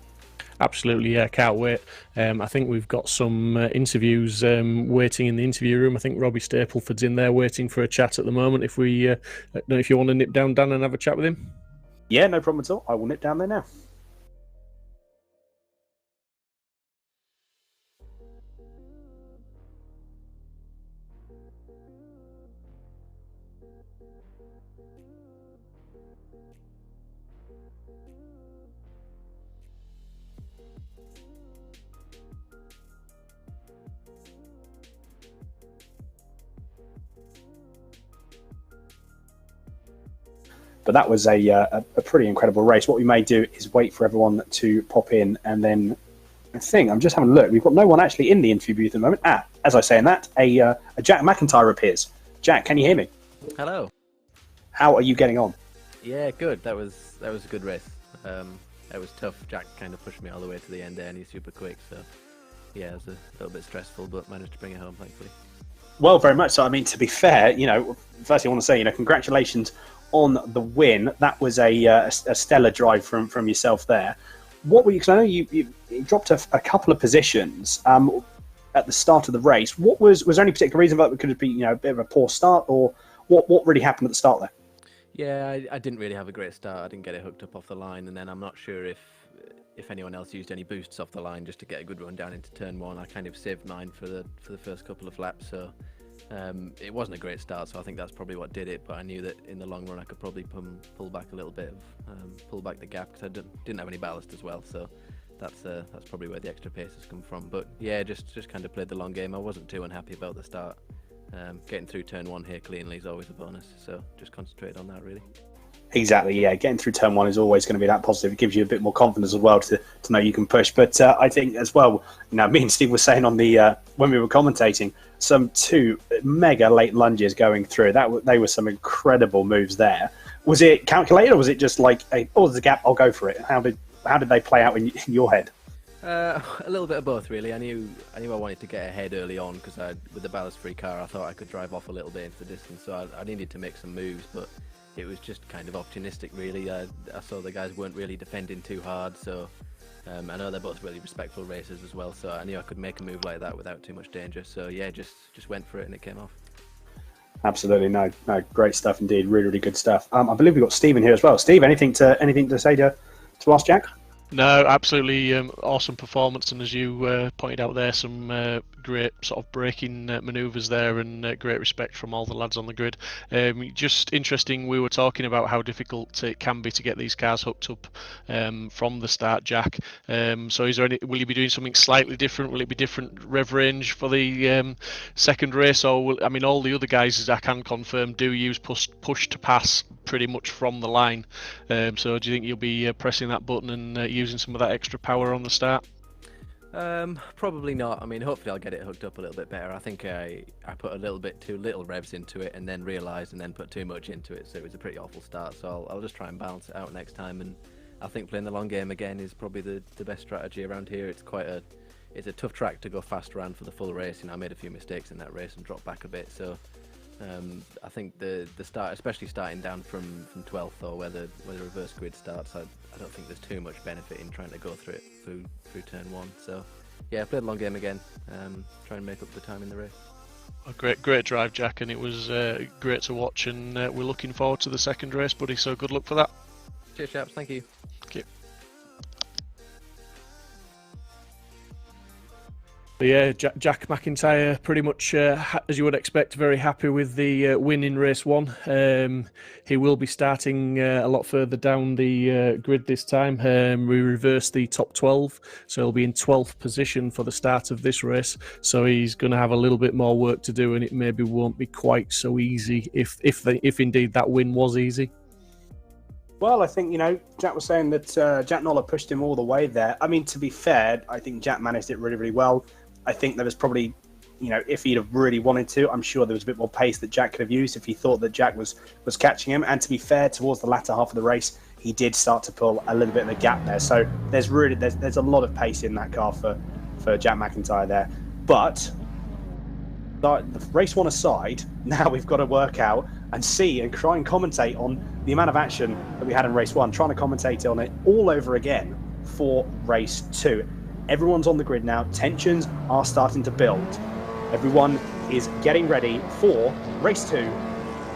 Speaker 1: Absolutely, yeah, can't wait. I think we've got some interviews waiting in the interview room. I think Robbie Stapleford's in there waiting for a chat at the moment. If you want to nip down, Dan, and have a chat with him.
Speaker 2: Yeah, no problem at all. I will nip down there now. But that was a pretty incredible race. What we may do is wait for everyone to pop in, and then I think I'm just having a look. We've got no one actually in the interview booth at the moment. As I say in that, a Jack McIntyre appears. Jack, can you hear me?
Speaker 3: Hello.
Speaker 2: How are you getting on?
Speaker 3: Yeah, good. That was a good race. It was tough. Jack kind of pushed me all the way to the end there, and he's super quick. So yeah, it was a little bit stressful, but managed to bring it home, thankfully.
Speaker 2: Well, very much so. I mean, to be fair, firstly I want to say, congratulations on the win. That was a stellar drive from yourself there. What were you? Because I know you dropped a couple of positions at the start of the race. Was there any particular reason for that? Could it be a bit of a poor start, or what really happened at the start there?
Speaker 3: Yeah, I didn't really have a great start. I didn't get it hooked up off the line, and then I'm not sure if anyone else used any boosts off the line just to get a good run down into turn 1. I kind of saved mine for the first couple of laps, so It wasn't a great start, so I think that's probably what did it. But I knew that in the long run I could probably pull back a little bit, pull back the gap, because I didn't have any ballast as well. So that's probably where the extra pace has come from. But yeah, just kind of played the long game. I wasn't too unhappy about the start. Getting through turn 1 here cleanly is always a bonus. So just concentrated on that really.
Speaker 2: Exactly, yeah. Getting through turn 1 is always going to be that positive. It gives you a bit more confidence as well to know you can push. But I think as well, me and Steve were saying on the when we were commentating, some 2 mega late lunges going through. They were some incredible moves there. Was it calculated, or was it just like, there's a gap, I'll go for it? How did they play out in your head?
Speaker 3: A little bit of both, really. I knew I wanted to get ahead early on, because with the ballast-free car, I thought I could drive off a little bit into the distance. So I needed to make some moves, but it was just kind of opportunistic, really. I saw the guys weren't really defending too hard, so I know they're both really respectful racers as well, so I knew I could make a move like that without too much danger. So yeah, just went for it and it came off.
Speaker 2: Absolutely, no, great stuff indeed. Really, really good stuff. I believe we've got Stephen here as well. Steve, anything to say to ask Jack?
Speaker 1: No, absolutely awesome performance, and as you pointed out there, some great sort of braking manoeuvres there, and great respect from all the lads on the grid. Just interesting, we were talking about how difficult it can be to get these cars hooked up from the start, Jack. So is there will you be doing something slightly different? Will it be different rev range for the second race? Or all the other guys, as I can confirm, do use push to pass pretty much from the line. So do you think you'll be pressing that button and using some of that extra power on the start?
Speaker 3: Probably not. Hopefully I'll get it hooked up a little bit better. I think I put a little bit too little revs into it, and then realised, and then put too much into it, so it was a pretty awful start. So I'll just try and balance it out next time, and I think playing the long game again is probably the best strategy around here. It's a tough track to go fast around for the full race. I made a few mistakes in that race and dropped back a bit, so I think the start, especially starting down from 12th, or where the reverse grid starts, I don't think there's too much benefit in trying to go through it through turn 1. So yeah, I played a long game again, try and make up the time in the race.
Speaker 1: A great drive, Jack, and it was great to watch, and we're looking forward to the second race, buddy, so good luck for that.
Speaker 3: Cheers, chaps. Thank you.
Speaker 1: Thank you. But yeah, Jack McIntyre, pretty much as you would expect, very happy with the win in race 1. He will be starting a lot further down the grid this time. We reversed the top 12, so he'll be in 12th position for the start of this race. So he's going to have a little bit more work to do, and it maybe won't be quite so easy if indeed that win was easy.
Speaker 2: Well, I think, Jack was saying that Jack Noller pushed him all the way there. To be fair, I think Jack managed it really, really well. I think there was probably, if he'd have really wanted to, I'm sure there was a bit more pace that Jack could have used if he thought that Jack was catching him. And to be fair, towards the latter half of the race, he did start to pull a little bit of a gap there. So there's a lot of pace in that car for Jack McIntyre there. But the race 1 aside, now we've got to work out and see and try and commentate on the amount of action that we had in race 1, trying to commentate on it all over again for race 2. Everyone's on the grid now. Tensions are starting to build. Everyone is getting ready for race 2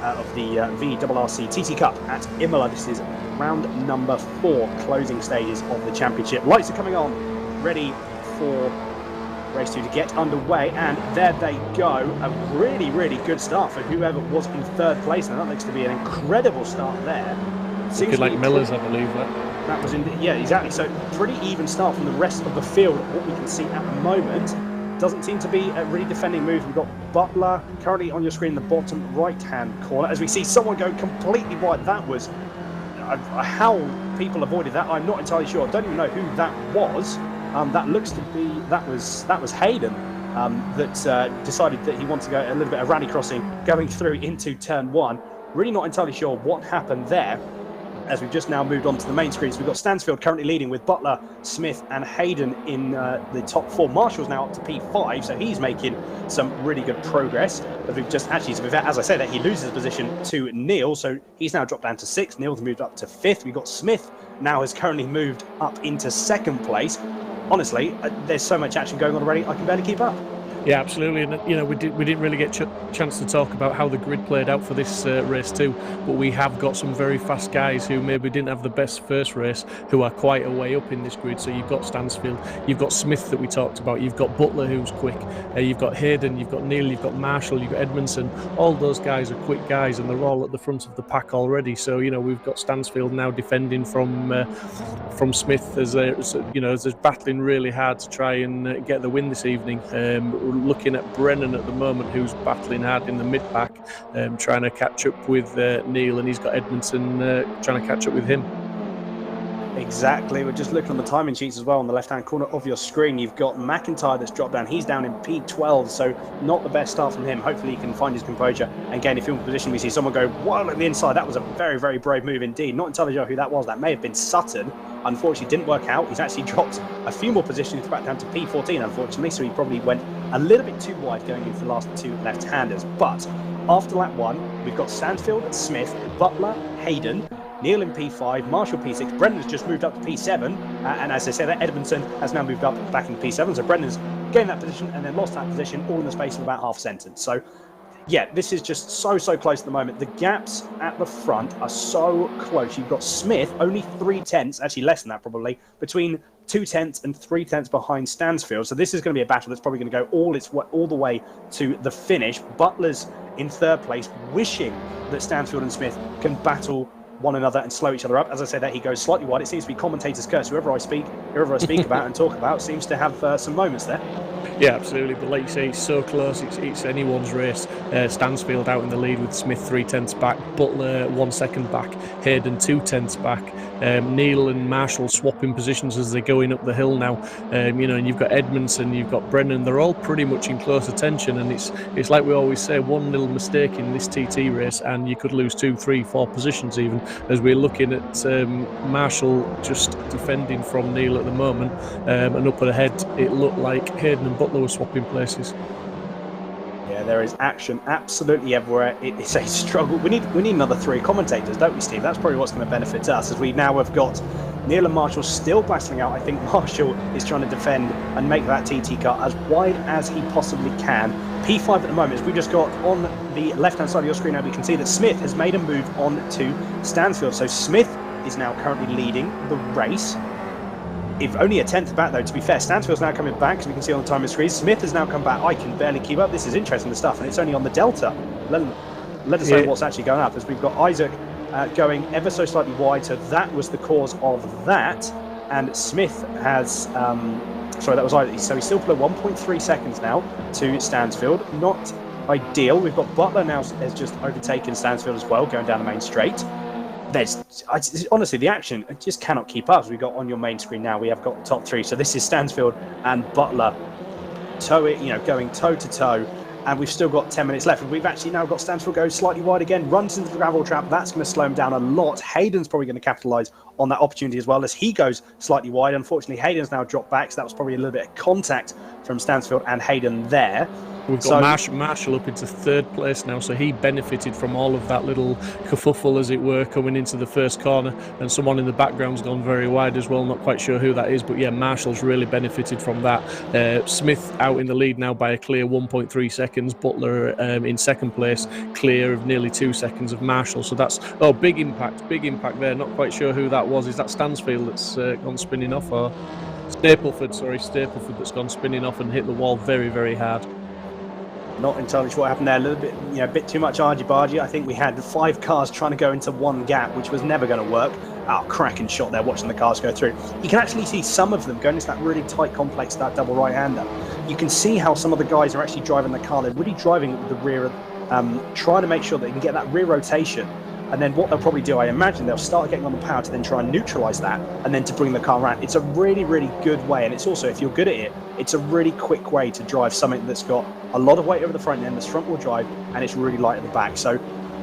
Speaker 2: of the VRRC TT Cup at Imola. This is round number 4, closing stages of the championship. Lights are coming on, ready for race 2 to get underway, and there they go. A really, really good start for whoever was in 3rd place, and that looks to be an incredible start there.
Speaker 1: Looking like Miller's, I believe.
Speaker 2: That was yeah, exactly. So pretty even start from the rest of the field. What we can see at the moment doesn't seem to be a really defending move. We've got Butler currently on your screen in the bottom right-hand corner. As we see someone go completely wide. That was how people avoided that. I'm not entirely sure. I don't even know who that was. That looks to be that was Hayden that decided that he wanted to go a little bit of rally crossing going through into turn 1. Really not entirely sure what happened there. As we've just now moved on to the main screens, we've got Stansfield currently leading with Butler, Smith and Hayden in the top 4. Marshall's now up to P5, so he's making some really good progress. But we've just actually, to be fair, as I say that, he loses position to Neil, so he's now dropped down to 6th. Neil's moved up to 5th. We've got Smith now has currently moved up into 2nd place. Honestly, there's so much action going on already, I can barely keep up.
Speaker 1: Yeah, absolutely. And we didn't really get chance to talk about how the grid played out for this race too. But we have got some very fast guys who maybe didn't have the best first race, who are quite a way up in this grid. So you've got Stansfield, you've got Smith that we talked about, you've got Butler who's quick, you've got Hayden, you've got Neil, you've got Marshall, you've got Edmondson. All those guys are quick guys, and they're all at the front of the pack already. So we've got Stansfield now defending from Smith as they're battling really hard to try and get the win this evening. We're looking at Brennan at the moment, who's battling hard in the mid-pack, trying to catch up with Neil, and he's got Edmondson trying to catch up with him.
Speaker 2: Exactly. We're just looking on the timing sheets as well on the left-hand corner of your screen. You've got McIntyre that's dropped down. He's down in P12, so not the best start from him. Hopefully he can find his composure and gain a field position. We see someone go wild at the inside. That was a very, very brave move indeed. Not entirely sure who that was. That may have been Sutton. Unfortunately, didn't work out. He's actually dropped a few more positions back down to P14, unfortunately, so he probably went a little bit too wide going into the last two left-handers. But after lap one, we've got Stansfield, Smith, Butler, Hayden, Neil in P5, Marshall P6, Brendan's just moved up to P7, and as I said, Edmondson has now moved up back in P7, so Brendan's gained that position and then lost that position all in the space of about half a sentence. So yeah, this is just so close at the moment. The gaps at the front are so close. You've got Smith only 3/10, actually less than that probably, between 2/10 and 3/10 behind Stansfield. So this is going to be a battle that's probably going to go all the way to the finish. Butler's in third place, wishing that Stansfield and Smith can battle one another and slow each other up. As I said, that he goes slightly wide. It seems to be commentators' curse. Whoever I speak about and talk about seems to have some moments there.
Speaker 1: Yeah, absolutely. But like you say, it's so close. It's anyone's race. Stansfield out in the lead with Smith 3/10 back, Butler 1 second back, Hayden 2/10 back. Neil and Marshall swapping positions as they're going up the hill now. And you've got Edmondson, you've got Brennan. They're all pretty much in close attention. And it's like we always say, one little mistake in this TT race, and you could lose 2, 3, 4 positions even. As we're looking at Marshall just defending from Neil at the moment, and up ahead, it looked like Hayden and Butler were swapping places.
Speaker 2: Yeah, there is action absolutely everywhere. It's a struggle. We need another 3 commentators, don't we, Steve? That's probably what's going to benefit us, as we now have got Neil and Marshall still battling out. I think Marshall is trying to defend and make that TT cut as wide as he possibly can. P5 at the moment, as we just got on the left-hand side of your screen now, we can see that Smith has made a move on to Stansfield. So Smith is now currently leading the race. If only a 10th back, though, to be fair. Stansfield's now coming back, as we can see on the timing screen. Smith has now come back. I can barely keep up. This is interesting stuff, and it's only on the Delta. Let us know what's actually going up, as we've got Isaac going ever so slightly wide, so that was the cause of that. And Smith has... sorry, that was Isaac. So he's still below 1.3 seconds now to Stansfield. Not ideal. We've got Butler now has just overtaken Stansfield as well, going down the main straight. Honestly, the action, I just cannot keep up. As we've got on your main screen now, we have got the top 3. So this is Stansfield and Butler going toe to toe, and we've still got 10 minutes left. And we've actually now got Stansfield go slightly wide again, runs into the gravel trap. That's going to slow him down a lot. Hayden's probably going to capitalise on that opportunity as well, as he goes slightly wide. Unfortunately, Hayden's now dropped back, so that was probably a little bit of contact from Stansfield and Hayden there.
Speaker 1: We've got Marshall up into third place now, so he benefited from all of that little kerfuffle, as it were, coming into the first corner, and someone in the background's gone very wide as well. Not quite sure who that is, but yeah, Marshall's really benefited from that. Smith out in the lead now by a clear 1.3 seconds. Butler in second place, clear of nearly 2 seconds of Marshall. So that's big impact there. Not quite sure who that was. Is that Stansfield that's gone spinning off, or Stapleford that's gone spinning off and hit the wall very, very hard?
Speaker 2: Not entirely sure what happened there. A little bit, a bit too much argy-bargy. I think we had 5 cars trying to go into one gap, which was never going to work. Cracking shot there, watching the cars go through. You can actually see some of them going into that really tight complex, that double right-hander. You can see how some of the guys are actually driving the car. They're really driving the rear, trying to make sure that they can get that rear rotation. And then what they'll probably do, I imagine, they'll start getting on the power to then try and neutralise that, and then to bring the car around. It's a really, really good way, and it's also, if you're good at it, it's a really quick way to drive something that's got a lot of weight over the front end, that's front-wheel drive, and it's really light at the back. So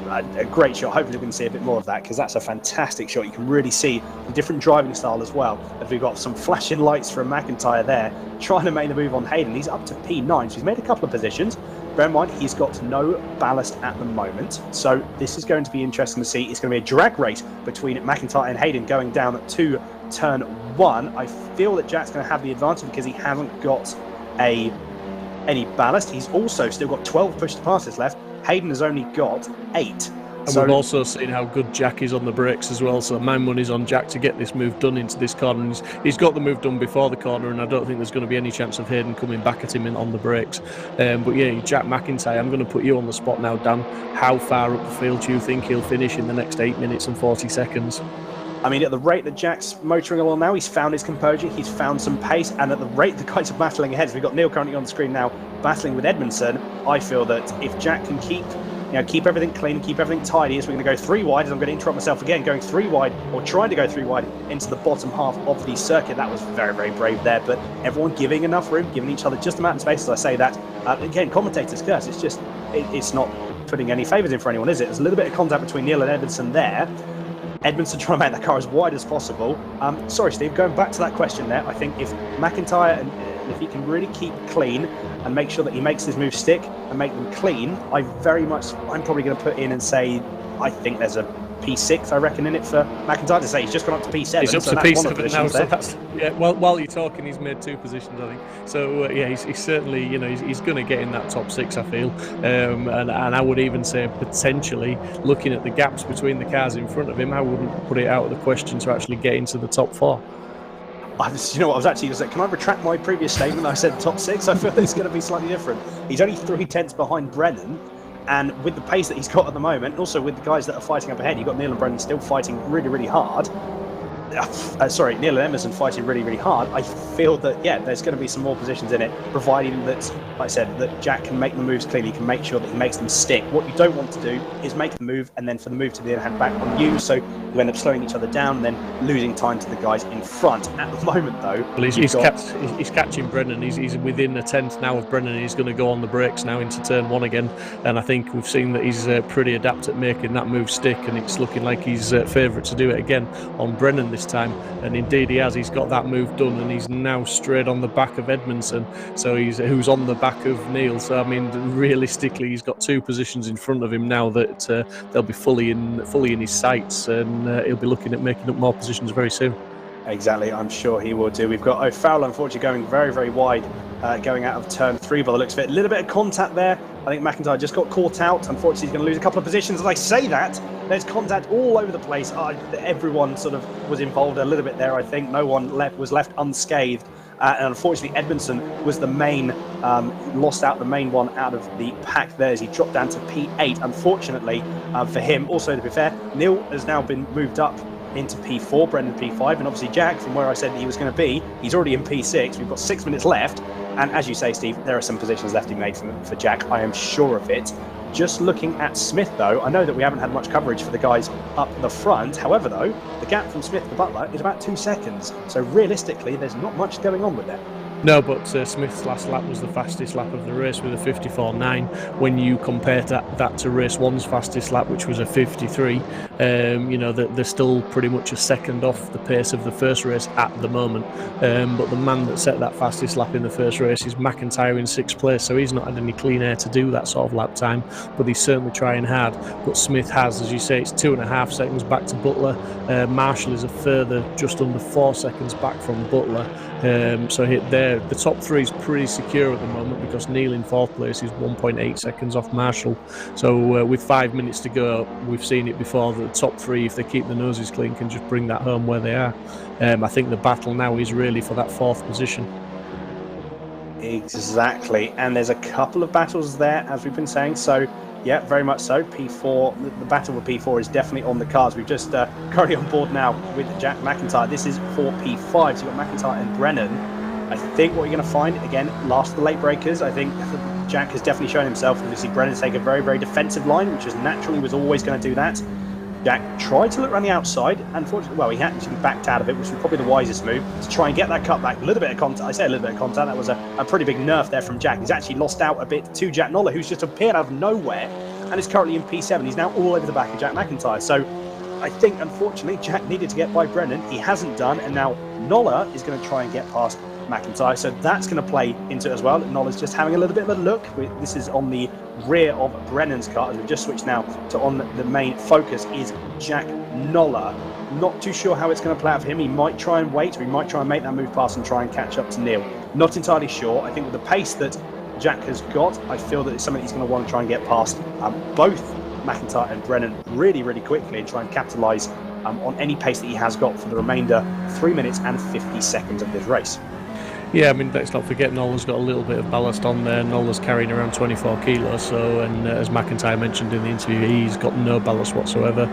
Speaker 2: a great shot. Hopefully we can see a bit more of that, because that's a fantastic shot. You can really see the different driving style as well. As we've got some flashing lights from McIntyre there, trying to make the move on Hayden. He's up to P9, so he's made a couple of positions. Bear in mind, he's got no ballast at the moment, so this is going to be interesting to see. It's going to be a drag race between McIntyre and Hayden going down to turn 1. I feel that Jack's going to have the advantage because he hasn't got a any ballast. He's also still got 12 push to passes left. Hayden has only got 8.
Speaker 1: And we've also seen how good Jack is on the brakes as well. So my money's on Jack to get this move done into this corner. And he's got the move done before the corner, and I don't think there's going to be any chance of Hayden coming back at him on the brakes. But yeah, Jack McIntyre, I'm going to put you on the spot now, Dan. How far up the field do you think he'll finish in the next 8 minutes and 40 seconds?
Speaker 2: I mean, at the rate that Jack's motoring along now, he's found his composure, he's found some pace, and at the rate the guys are battling ahead, so we've got Neil currently on the screen now, battling with Edmondson. I feel that if Jack can keep everything clean, keep everything tidy, as we're going to go 3 wide, as I'm going to interrupt myself again, going 3 wide, or trying to go 3 wide into the bottom half of the circuit. That was very, very brave there, but everyone giving enough room, giving each other just amount of space, as I say that. Again, commentators curse, it's not putting any favours in for anyone, is it? There's a little bit of contact between Neil and Edmondson there. Edmondson trying to make that car as wide as possible. Sorry, Steve, going back to that question there, I think if McIntyre and if he can really keep clean and make sure that he makes his moves stick and make them clean, I'm probably going to put in and say I think there's a P6, I reckon, in it for McIntyre to say he's just gone up to P7.
Speaker 1: He's up to P7 now, so that's, yeah, while you're talking, he's made 2 positions, I think. So, yeah, he's certainly, he's going to get in that top 6, I feel. And I would even say potentially, looking at the gaps between the cars in front of him, I wouldn't put it out of the question to actually get into the top 4.
Speaker 2: I was actually going to say, can I retract my previous statement? I said top 6. I feel it's going to be slightly different. He's only 3 tenths behind Brennan. And with the pace that he's got at the moment, and also with the guys that are fighting up ahead, you've got Neil and Brendan still fighting really, really hard. Neil and Emerson fighting really, really hard. I feel that, yeah, there's going to be some more positions in it, providing that, like I said, that Jack can make the moves clearly, can make sure that he makes them stick. What you don't want to do is make the move and then for the move to be hand back on you, so you end up slowing each other down and then losing time to the guys in front. At the moment, though,
Speaker 1: well, he's catching Brennan. He's within a tenth now of Brennan. He's going to go on the brakes now into turn 1 again, and I think we've seen that he's pretty adept at making that move stick, and it's looking like he's favourite to do it again on Brennan this time, and indeed he has. He's got that move done, and he's now straight on the back of Edmondson, so who's on the back of Neil. So I mean, realistically, he's got 2 positions in front of him now that they'll be fully in his sights, and he'll be looking at making up more positions very soon.
Speaker 2: Exactly, I'm sure he will do. We've got O'Fowler, unfortunately, going very, very wide, going out of turn 3 by the looks of it. A little bit of contact there. I think McIntyre just got caught out. Unfortunately, he's going to lose a couple of positions. As I say that, there's contact all over the place. Everyone sort of was involved a little bit there, I think. No one was left unscathed. And unfortunately, Edmondson was the main, lost out the main one out of the pack there as he dropped down to P8. Unfortunately for him, also to be fair, Neil has now been moved up into P4, Brendan P5, and obviously Jack, from where I said he was going to be, he's already in P6. We've got 6 minutes left, and as you say, Steve, there are some positions left to be made for Jack. I am sure of it. Just looking at Smith, though, I know that we haven't had much coverage for the guys up the front. However, though, the gap from Smith to Butler is about 2 seconds. So realistically, there's not much going on with that.
Speaker 1: No, but Smith's last lap was the fastest lap of the race with a 54.9. When you compare that to race 1's fastest lap, which was a 53, they're still pretty much a second off the pace of the first race at the moment. But the man that set that fastest lap in the first race is McIntyre in 6th place, so he's not had any clean air to do that sort of lap time, but he's certainly trying hard. But Smith has, as you say, it's 2.5 seconds back to Butler. Marshall is a further just under 4 seconds back from Butler. So the top 3 is pretty secure at the moment because Neil in 4th place is 1.8 seconds off Marshall. So with 5 minutes to go, we've seen it before that the top 3, if they keep the noses clean, can just bring that home where they are. I think the battle now is really for that 4th position.
Speaker 2: Exactly, and there's a couple of battles there, as we've been saying. So yeah, very much so. P4, the battle with P4 is definitely on the cards. We've just currently on board now with Jack McIntyre. This is for P5, so you've got McIntyre and Brennan. I think what you're going to find, again, last of the late breakers, I think Jack has definitely shown himself. Obviously, Brennan's taken a very, very defensive line, which is naturally was always going to do that. Jack tried to look around the outside. Unfortunately, well, he actually backed out of it, which was probably the wisest move, to try and get that cutback. A little bit of contact. I say a little bit of contact. That was a pretty big nerf there from Jack. He's actually lost out a bit to Jack Nolla, who's just appeared out of nowhere and is currently in P7. He's now all over the back of Jack McIntyre. So I think, unfortunately, Jack needed to get by Brennan. He hasn't done, and now Nolla is going to try and get past McIntyre. So that's going to play into it as well. Nolla's just having a little bit of a look. This is on the rear of Brennan's car, and we've just switched now to on the main focus is Jack Nolla. Not too sure how it's going to play out for him. He might try and wait, or he might try and make that move past and try and catch up to Neil. Not entirely sure. I think with the pace that Jack has got, I feel that it's something he's going to want to try and get past both McIntyre and Brennan really, really quickly and try and capitalise on any pace that he has got for the remainder 3 minutes and 50 seconds of this race.
Speaker 1: Yeah, I mean, let's not forget Nola's got a little bit of ballast on there. Nola's carrying around 24 kilos, so, and as McIntyre mentioned in the interview, he's got no ballast whatsoever.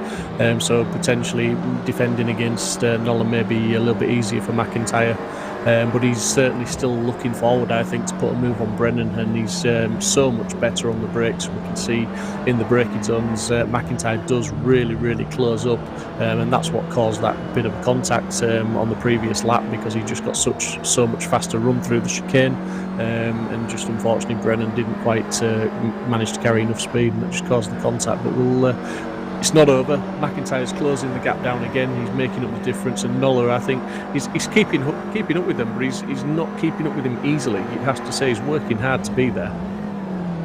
Speaker 1: So potentially defending against Nola may be a little bit easier for McIntyre. But he's certainly still looking forward, I think, to put a move on Brennan, and he's so much better on the brakes. We can see in the braking zones, McIntyre does really, really close up, and that's what caused that bit of contact on the previous lap, because he just got so much faster run through the chicane, and just unfortunately Brennan didn't quite manage to carry enough speed, and that just caused the contact. But it's not over. McIntyre's closing the gap down again. He's making up the difference, and Nola, I think, he's keeping up with them, but he's not keeping up with him easily. You have to say he's working hard to be there.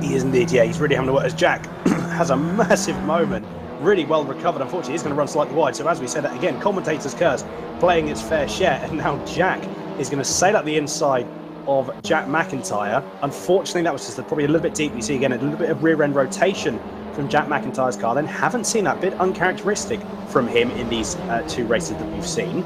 Speaker 2: He is indeed, yeah. He's really having to work. As Jack has a massive moment, really well recovered. Unfortunately, he's going to run slightly wide. So as we said, again, Commentators' curse playing its fair share, and now Jack is going to sail up the inside of Jack McIntyre. Unfortunately, that was just probably a little bit deep. You see again a little bit of rear end rotation from Jack McIntyre's car. Then haven't seen that bit uncharacteristic from him in these two races that we've seen.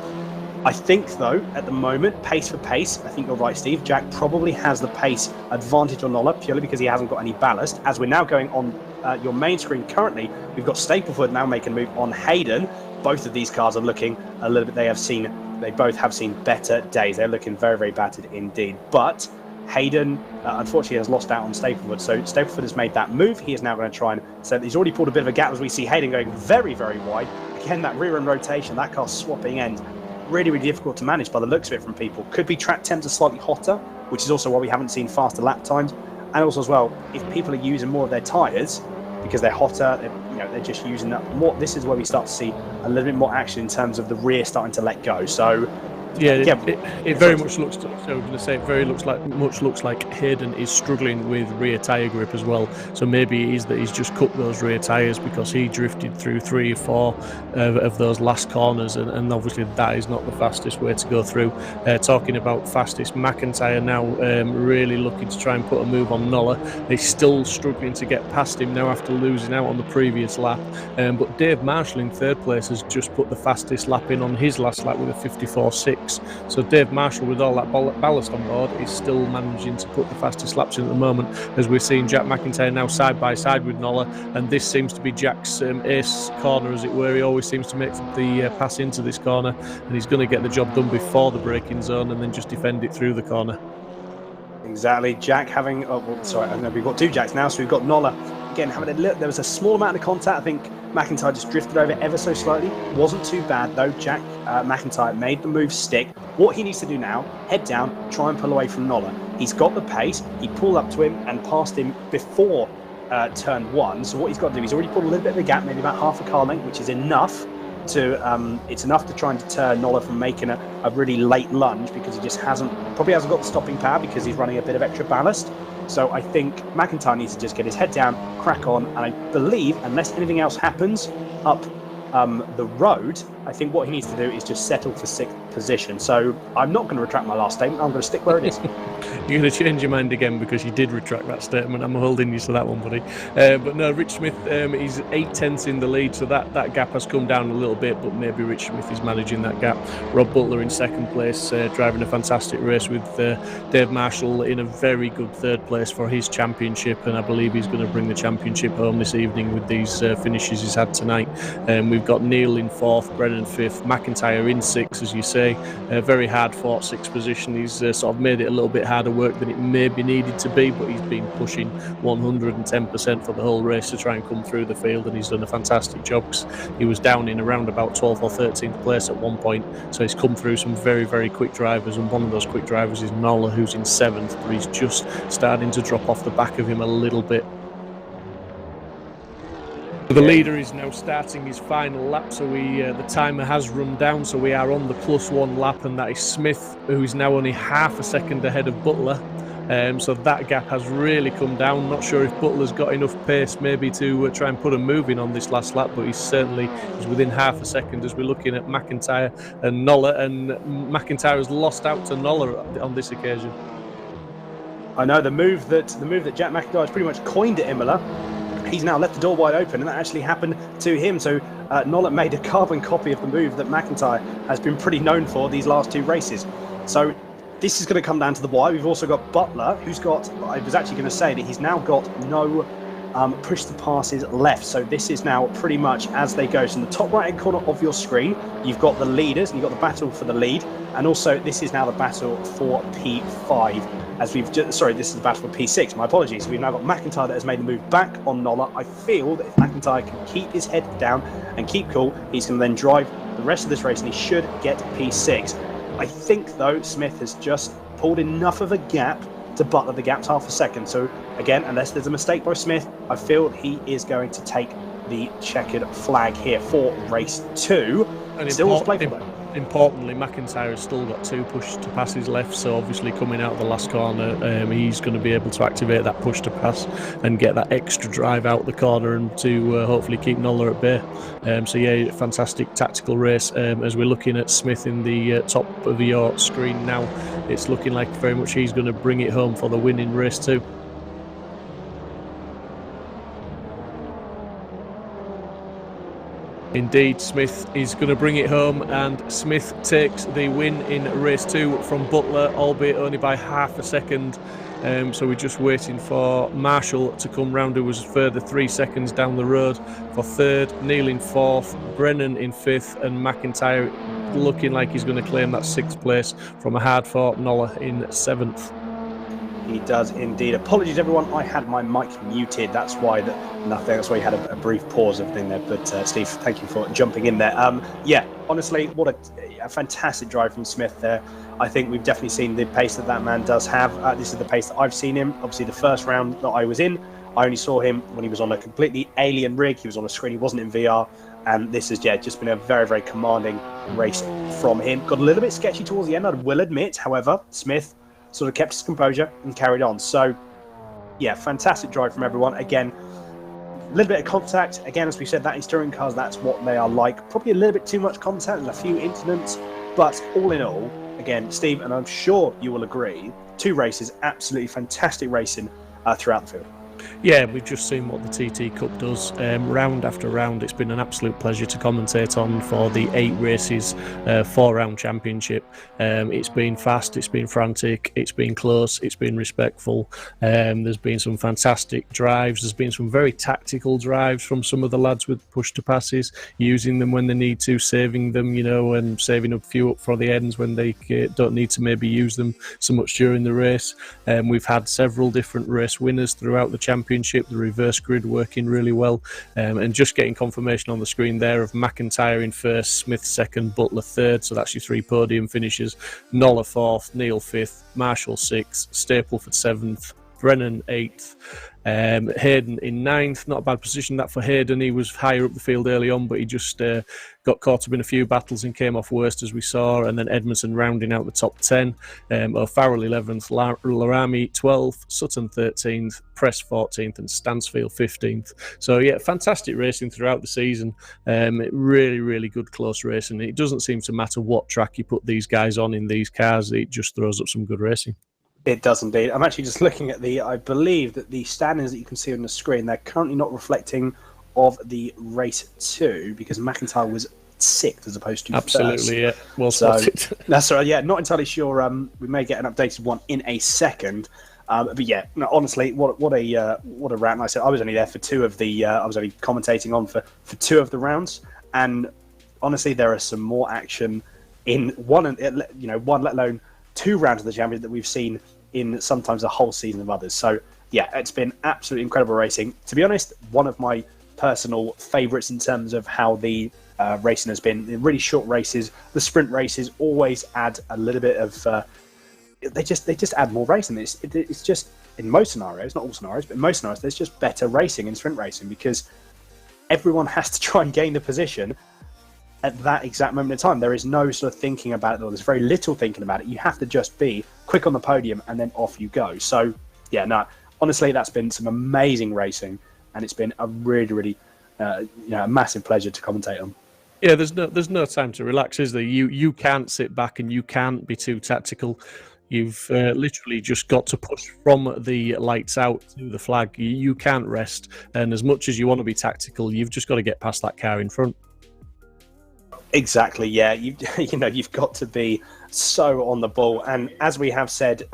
Speaker 2: I think, though, at the moment, pace for pace, I think you're right, Steve. Jack probably has the pace advantage on Nola purely because he hasn't got any ballast. As we're now going on your main screen currently, we've got Stapleford now making a move on Hayden. Both of these cars are looking a little bit, they both have seen better days. They're looking very, very battered indeed. But Hayden, unfortunately, has lost out on Stapleford. So Stapleford has made that move. He is now going to try and... So he's already pulled a bit of a gap as we see Hayden going very, very wide. Again, that rear end rotation, that car swapping end, really, really difficult to manage by the looks of it from people. Could be track temps are slightly hotter, which is also why we haven't seen faster lap times. And also as well, if people are using more of their tyres because they're hotter, they're just using that more. This is where we start to see a little bit more action in terms of the rear starting to let go. So it very much looks. So I'm going to say it very looks like Hayden is struggling with rear tyre grip as well. So maybe it is that he's just cut those rear tyres because he drifted through 3 or 4 of those last corners, and obviously that is not the fastest way to go through. Talking about fastest, McIntyre now really looking to try and put a move on Nola. He's still struggling to get past him now after losing out on the previous lap. But Dave Marshall in 3rd place has just put the fastest lap in on his last lap with a 54.6. So Dave Marshall, with all that ballast on board, is still managing to put the fastest laps in at the moment, as we're seeing Jack McIntyre now side by side with Nola, and this seems to be Jack's ace corner, as it were. He always seems to make the pass into this corner, and he's going to get the job done before the braking zone and then just defend it through the corner. Exactly. Jack having... we've got 2 Jacks now, so we've got Nola again having there was a small amount of contact. I think McIntyre just drifted over ever so slightly. Wasn't too bad though. Jack McIntyre made the move stick. What he needs to do now, head down, try and pull away from Nola. He's got the pace. He pulled up to him and passed him before turn 1. So what he's got to do, he's already pulled a little bit of a gap, maybe about half a car length, which is enough to it's enough to try and deter Nola from making a really late lunge, because he just probably hasn't got the stopping power because he's running a bit of extra ballast. So I think McIntyre needs to just get his head down, crack on, and I believe, unless anything else happens up the road, I think what he needs to do is just settle for 6th position. So I'm not going to retract my last statement. I'm going to stick where it is. You're going to change your mind again because you did retract that statement. I'm holding you to that one, buddy. But no, Rich Smith is 8/10 in the lead, so that gap has come down a little bit, but maybe Rich Smith is managing that gap. Rob Butler in 2nd place, driving a fantastic race with Dave Marshall in a very good 3rd place for his championship, and I believe he's going to bring the championship home this evening with these finishes he's had tonight. We've got Neil in 4th, Brennan 5th, McIntyre in 6th, as you say. Very hard fought 6th position. He's sort of made it a little bit harder work than it maybe needed to be, but he's been pushing 110% for the whole race to try and come through the field, and he's done a fantastic job. He was down in around about 12th or 13th place at one point, so he's come through some very, very quick drivers, and one of those quick drivers is Nola, who's in 7th, but he's just starting to drop off the back of him a little bit. The leader is now starting his final lap, so the timer has run down, so we are on the +1 lap, and that is Smith, who is now only half a second ahead of Butler. So that gap has really come down. Not sure if Butler's got enough pace maybe to try and put a move in on this last lap, but he's within half a second as we're looking at McIntyre and Nola, and McIntyre has lost out to Nola on this occasion. I know the move that Jack McIntyre has pretty much coined at Imola. He's now left the door wide open, and that actually happened to him. So Nolan made a carbon copy of the move that McIntyre has been pretty known for these last 2 races. So this is going to come down to the wire. We've also got Butler, who's got, I was actually going to say that he's now got no push the passes left. So this is now pretty much as they go. So in the top right hand corner of your screen, you've got the leaders, and you've got the battle for the lead. And also this is now the battle for P5. As we've just, sorry, this is the battle for P6. My apologies. We've now got McIntyre that has made the move back on Nola. I feel that if McIntyre can keep his head down and keep cool, he's going to then drive the rest of this race, and he should get P6. I think, though, Smith has just pulled enough of a gap to Butler. The gap's half a second. So, again, unless there's a mistake by Smith, I feel he is going to take the checkered flag here for race 2.
Speaker 1: And
Speaker 2: still wants to play for that.
Speaker 1: Importantly, McIntyre has still got 2 push to passes left, so obviously coming out of the last corner, he's going to be able to activate that push to pass and get that extra drive out the corner and to hopefully keep Nola at bay. So yeah, fantastic tactical race. As we're looking at Smith in the top of your screen now, it's looking like very much he's going to bring it home for the win in race 2. Indeed, Smith is going to bring it home, and Smith takes the win in race 2 from Butler, albeit only by half a second. So we're just waiting for Marshall to come round, who was further 3 seconds down the road for 3rd, Neil in 4th, Brennan in 5th, and McIntyre looking like he's going to claim that 6th place from a hard-fought Nola in 7th.
Speaker 2: He does indeed. Apologies, everyone. I had my mic muted. That's why That's why you had a brief pause of thing there. But Steve, thank you for jumping in there. Yeah, honestly, what a fantastic drive from Smith there. I think we've definitely seen the pace that man does have. This is the pace that I've seen him. Obviously, the first round that I was in, I only saw him when he was on a completely alien rig. He was on a screen. He wasn't in VR. And this has just been a very, very commanding race from him. Got a little bit sketchy towards the end, I will admit. However, Smith sort of kept his composure and carried on. So, yeah, fantastic drive from everyone. Again, a little bit of contact. Again, as we said, that is touring cars. That's what they are like. Probably a little bit too much contact and a few incidents. But all in all, again, Steve, and I'm sure you will agree, 2 races, absolutely fantastic racing throughout the field.
Speaker 1: Yeah, we've just seen what the TT Cup does round after round. It's been an absolute pleasure to commentate on for the 8 races, 4-round championship. It's been fast, it's been frantic, it's been close, it's been respectful. There's been some fantastic drives. There's been some very tactical drives from some of the lads with push to passes, using them when they need to, saving them, and saving a few up for the ends when they don't need to maybe use them so much during the race. We've had several different race winners throughout the championship, the reverse grid working really well, and just getting confirmation on the screen there of McIntyre in 1st, Smith 2nd, Butler 3rd, so that's your 3 podium finishes. Nola 4th, Neil 5th, Marshall 6th, Stapleford 7th, Brennan 8th, Hayden in 9th. Not a bad position that for Hayden. He was higher up the field early on, but he just got caught up in a few battles and came off worst, as we saw. And then Edmondson rounding out the top 10. O'Farrell 11th, Laramie 12th, Sutton 13th, Press 14th, and Stansfield 15th. So yeah, fantastic racing throughout the season. Really, really good close racing. It doesn't seem to matter what track you put these guys on in these cars. It just throws up some good racing.
Speaker 2: It does indeed. I'm actually just looking at I believe that the standings that you can see on the screen, they're currently not reflecting of the race 2 because McIntyre was 6th as opposed to
Speaker 1: Absolutely,
Speaker 2: 1st.
Speaker 1: Yeah. Well spotted.
Speaker 2: That's right. Yeah, not entirely sure. We may get an updated one in a second. But yeah, no, honestly, what a round! Like I said, I was only there for 2 of the. I was only commentating on for 2 of the rounds, and honestly, there is some more action in one, let alone 2 rounds of the championship that we've seen in sometimes a whole season of others. So yeah, it's been absolutely incredible racing. To be honest, one of my personal favourites in terms of how the racing has been. In really short races, the sprint races always add a little bit of. They just add more racing. It's just in most scenarios, not all scenarios, but in most scenarios, there's just better racing in sprint racing because everyone has to try and gain the position at that exact moment in time. There is no sort of thinking about it, or there's very little thinking about it. You have to just be quick on the podium and then off you go. So, yeah, no, honestly, that's been some amazing racing, and it's been a really, really, a massive pleasure to commentate on.
Speaker 1: Yeah, there's no time to relax, is there? You can't sit back and you can't be too tactical. You've literally just got to push from the lights out to the flag. You can't rest, and as much as you want to be tactical, you've just got to get past that car in front.
Speaker 2: Exactly. Yeah. You've got to be so on the ball. And as we have said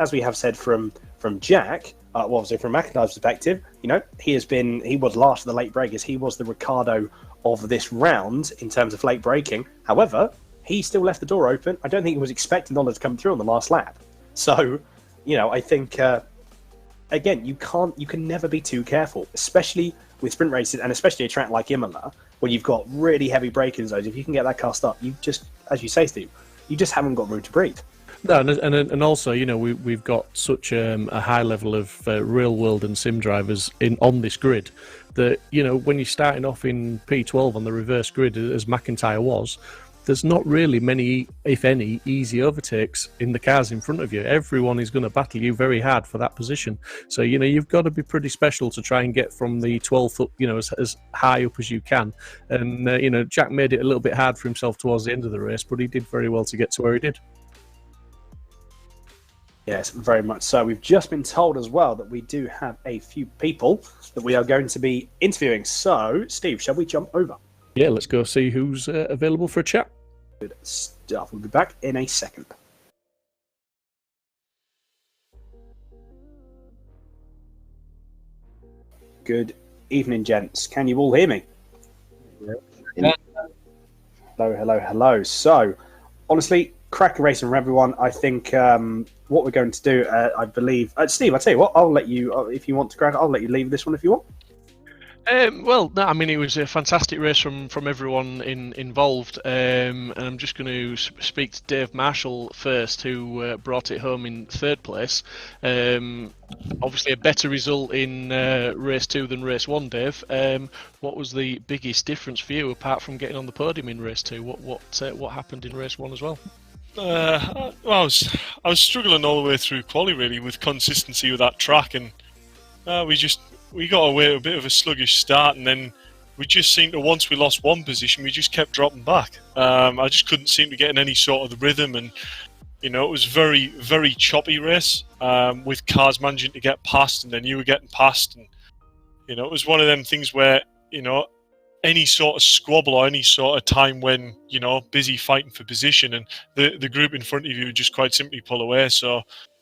Speaker 2: from Jack, obviously from McIntyre's perspective, he was last of the late breakers. He was the Ricardo of this round in terms of late braking. However, he still left the door open. I don't think he was expecting Ola to come through on the last lap. So, I think again, you can never be too careful, especially with sprint races and especially a track like Imola, where you've got really heavy braking zones. If you can get that car stuck, you just, as you say, Steve, you just haven't got room to breathe.
Speaker 1: No, and also, we've got such a high level of real world and sim drivers on this grid that when you're starting off in P12 on the reverse grid, as McIntyre was, there's not really many, if any, easy overtakes in the cars in front of you. Everyone is going to battle you very hard for that position. So, you've got to be pretty special to try and get from the 12th up, as high up as you can. And, Jack made it a little bit hard for himself towards the end of the race, but he did very well to get to where he did.
Speaker 2: Yes, very much so. We've just been told as well that we do have a few people that we are going to be interviewing. So, Steve, shall we jump over?
Speaker 1: Yeah, let's go see who's available for a chat.
Speaker 2: Good stuff. We'll be back in a second. Good evening, gents. Can you all hear me?
Speaker 4: Yeah.
Speaker 2: Hello. So, honestly, cracking racing for everyone. I think what we're going to do, I believe... Steve, I'll tell you what, I'll let you, if you want to crack, I'll let you leave this one if you want.
Speaker 4: Well, no, I mean, it was a fantastic race from everyone involved, and I'm just going to speak to Dave Marshall first, who brought it home in third place. Obviously, a better result in race 2 than race 1, Dave. What was the biggest difference for you, apart from getting on the podium in race 2? What happened in race 1 as well?
Speaker 5: Well, I was struggling all the way through quali, really, with consistency with that track, and we got away with a bit of a sluggish start, and then we just seemed to, once we lost one position, we just kept dropping back. I just couldn't seem to get in any sort of the rhythm, and it was very, very choppy race, with cars managing to get past, and then you were getting past, and it was one of them things where any sort of squabble or any sort of time when busy fighting for position, and the group in front of you would just quite simply pull away. So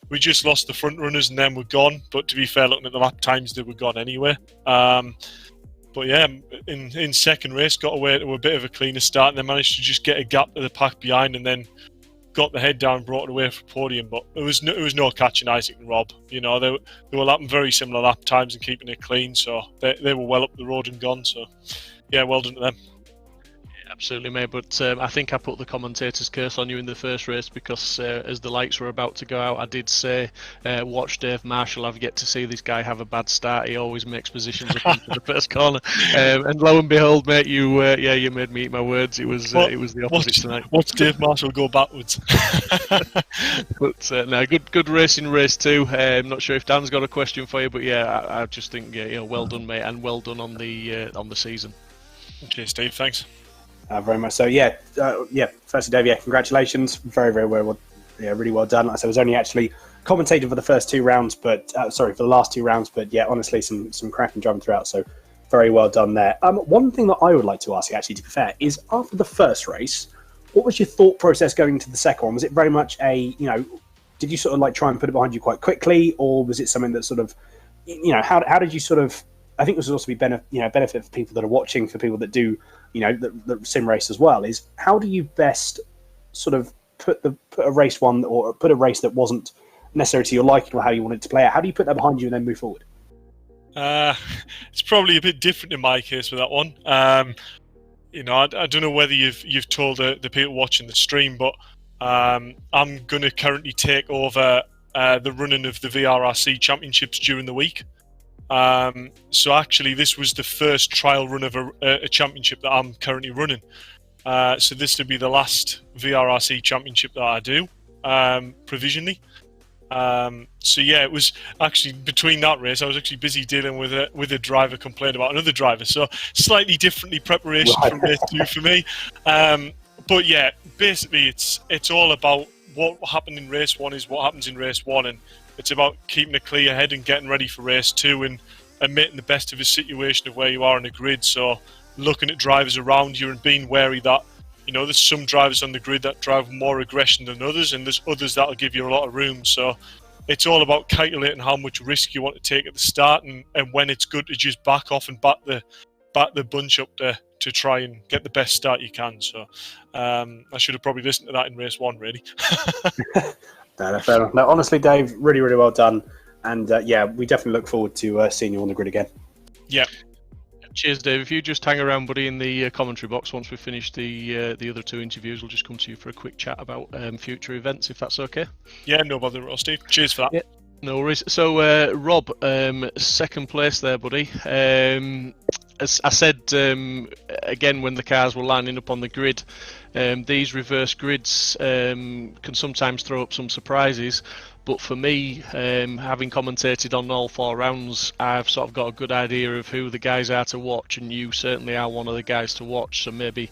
Speaker 5: we just lost the front runners and then we're gone. But to be fair, looking at the lap times, they were gone anyway. But yeah, in second race, got away to a bit of a cleaner start and then managed to just get a gap to the pack behind, and then got the head down and brought it away for podium. But it was no catching Isaac and Rob. They were lapping very similar lap times and keeping it clean. So they were well up the road and gone. So yeah, well done to them.
Speaker 4: Absolutely, mate. But I think I put the commentator's curse on you in the first race because as the lights were about to go out, I did say, watch Dave Marshall. I've yet to see this guy have a bad start. He always makes positions up into the first corner. And lo and behold, mate, you made me eat my words. It was the opposite tonight.
Speaker 5: Watch Dave Marshall go backwards.
Speaker 4: But no, good race in race 2. I'm not sure if Dan's got a question for you, but yeah, I just think well done, mate, and well done on the season.
Speaker 5: Okay, Steve, thanks.
Speaker 2: Very much so. Firstly, Dave, congratulations. Very, very well. Yeah, really well done. Like I said, I was only actually commentating for the first 2 rounds, but for the last 2 rounds. But yeah, honestly, some cracking driving throughout. So very well done there. One thing that I would like to ask you, actually, to be fair, is after the first race, what was your thought process going into the second one? Was it very much did you sort of like try and put it behind you quite quickly, or was it something that sort of, how did you sort of? I think this would also be benefit for people that are watching, for people that do, the sim race as well, is how do you best sort of put a race one, or put a race that wasn't necessarily to your liking or how you wanted to play out? How do you put that behind you and then move forward?
Speaker 5: It's probably a bit different in my case with that one. I don't know whether you've told the people watching the stream, but I'm going to currently take over the running of the VRRC championships during the week. So actually, this was the first trial run of a championship that I'm currently running. So this would be the last VRRC championship that I do, provisionally. So yeah, it was actually between that race, I was actually busy dealing with a driver complaint about another driver. So slightly differently preparation from race 2 for me. But yeah, basically it's all about what happened in race 1 is what happens in race 1, and it's about keeping a clear head and getting ready for race 2 and making the best of a situation of where you are on a grid. So looking at drivers around you and being wary that, you know, there's some drivers on the grid that drive more aggression than others, and there's others that'll give you a lot of room. So it's all about calculating how much risk you want to take at the start, and when it's good to just back off and back the bunch up to try and get the best start you can. So I should have probably listened to that in race 1, really.
Speaker 2: No, fair enough. No, honestly, Dave, really, really well done. And yeah, we definitely look forward to seeing you on the grid again.
Speaker 5: Yeah.
Speaker 4: Cheers, Dave. If you just hang around, buddy, in the commentary box once we finish the other 2 interviews, we'll just come to you for a quick chat about future events, if that's okay.
Speaker 5: Yeah, no bother at all, Steve. Cheers for that.
Speaker 4: Yeah, no worries. So, Rob, second place there, buddy. As I said again when the cars were lining up on the grid, these reverse grids can sometimes throw up some surprises. But for me, having commentated on all 4 rounds, I've sort of got a good idea of who the guys are to watch, and you certainly are one of the guys to watch. So maybe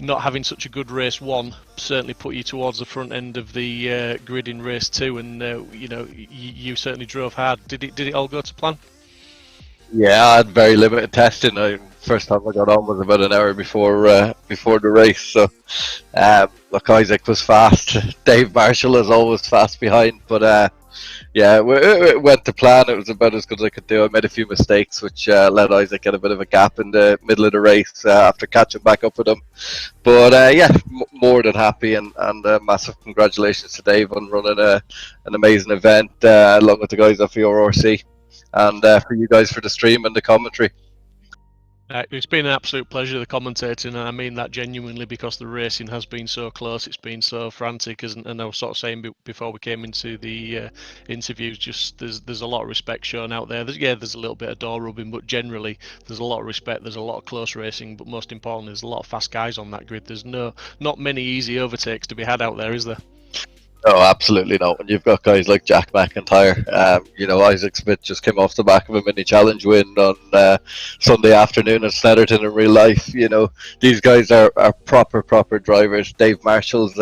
Speaker 4: not having such a good race 1 certainly put you towards the front end of the grid in race 2, and you know, you certainly drove hard. Did it all go to plan?
Speaker 6: Yeah, I had very limited testing. First time I got on was about an hour before the race. So, look, Isaac was fast. Dave Marshall is always fast behind. But yeah, it went to plan. It was about as good as I could do. I made a few mistakes, which let Isaac get a bit of a gap in the middle of the race after catching back up with him. But yeah, more than happy, and massive congratulations to Dave on running an amazing event along with the guys at VRRC. And for you guys for the stream and the commentary.
Speaker 4: It's been an absolute pleasure, the commentating, and I mean that genuinely, because the racing has been so close, it's been so frantic, and I was sort of saying before we came into the interviews, just there's a lot of respect shown out there. There's a little bit of door rubbing, but generally there's a lot of respect, there's a lot of close racing, but most importantly, there's a lot of fast guys on that grid. There's not many easy overtakes to be had out there, is there?
Speaker 6: No, absolutely not. When you've got guys like Jack McIntyre, you know, Isaac Smith just came off the back of a mini challenge win on Sunday afternoon at Snetterton in real life. You know, these guys are proper drivers. Dave Marshall's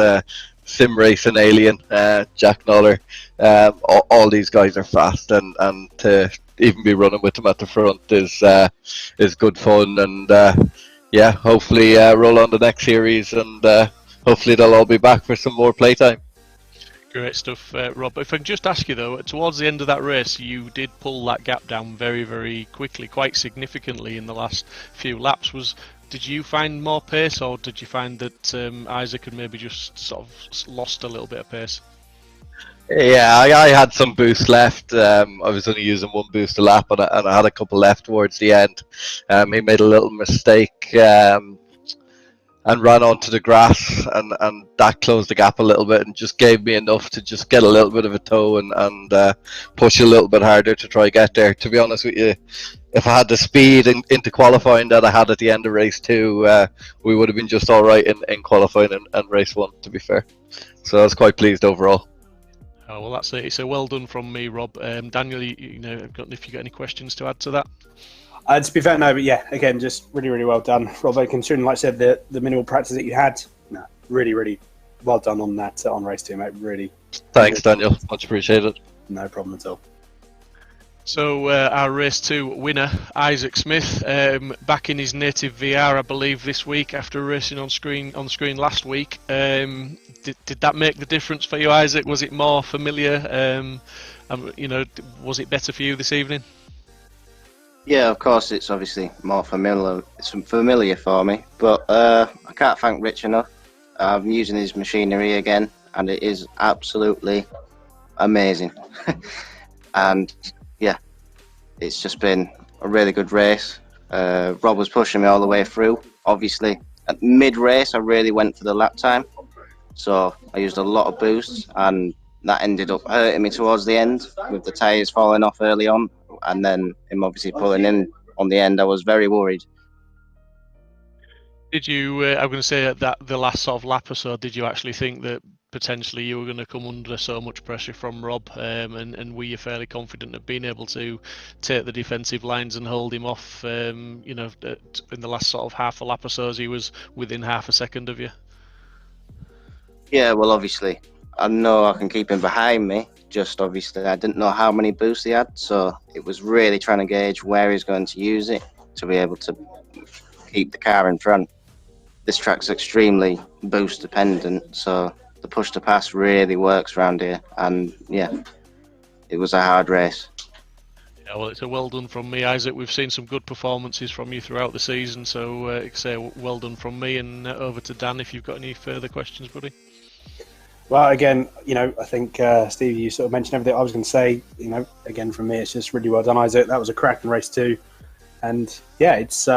Speaker 6: sim racing alien, Jack Noller. All these guys are fast, and to even be running with them at the front is good fun. And yeah, hopefully roll on the next series, and hopefully they'll all be back for some more playtime.
Speaker 4: Great stuff, Rob. If I can just ask you though, towards the end of that race, you did pull that gap down very, very quickly, quite significantly in the last few laps. Did you find more pace, or did you find that Isaac had maybe just sort of lost a little bit of pace?
Speaker 6: Yeah, I had some boost left. I was only using 1 boost a lap, and I had a couple left towards the end. He made a little mistake. And ran onto the grass, and that closed the gap a little bit and just gave me enough to just get a little bit of a toe and push a little bit harder to try get there. To be honest with you, if I had the speed into qualifying that I had at the end of race 2, we would have been just all right in qualifying and race 1, to be fair. So I was quite pleased overall.
Speaker 4: Oh, well, that's it. So well done from me, Rob. Daniel, you know, if you got any questions to add to that?
Speaker 2: To be fair, no, but yeah, again, just really, really well done, Rob. Considering, like I said, the minimal practice that you had, no, really, really well done on that on race 2, mate. Really.
Speaker 6: Thanks, Daniel. Much appreciated.
Speaker 2: No problem at all.
Speaker 4: So our race 2 winner, Isaac Smith, back in his native VR, I believe, this week after racing on screen last week. Did that make the difference for you, Isaac? Was it more familiar? You know, was it better for you this evening?
Speaker 7: Yeah, of course, it's obviously more familiar. It's familiar for me, but I can't thank Rich enough. I'm using his machinery again, and it is absolutely amazing. And yeah, it's just been a really good race. Rob was pushing me all the way through. Obviously, at mid-race, I really went for the lap time, so I used a lot of boosts, and that ended up hurting me towards the end with the tyres falling off early on. And then him obviously pulling in on the end, I was very worried.
Speaker 4: Did you, I'm going to say that the last sort of lap or so, did you actually think that potentially you were going to come under so much pressure from Rob, and were you fairly confident of being able to take the defensive lines and hold him off, you know, in the last sort of half a lap or so, as he was within half a second of you?
Speaker 7: Yeah, well, obviously, I know I can keep him behind me. Just obviously, I didn't know how many boosts he had, so it was really trying to gauge where he's going to use it to be able to keep the car in front. This track's extremely boost dependent, so the push to pass really works around here. And yeah, it was a hard race.
Speaker 4: Yeah, well, it's a well done from me, Isaac. We've seen some good performances from you throughout the season, so say well done from me. And over to Dan, if you've got any further questions, buddy.
Speaker 2: Well, again, I think Steve, you sort of mentioned everything I was going to say. Again, from me, it's just really well done, Isaac. That was a cracking race too, and yeah, it's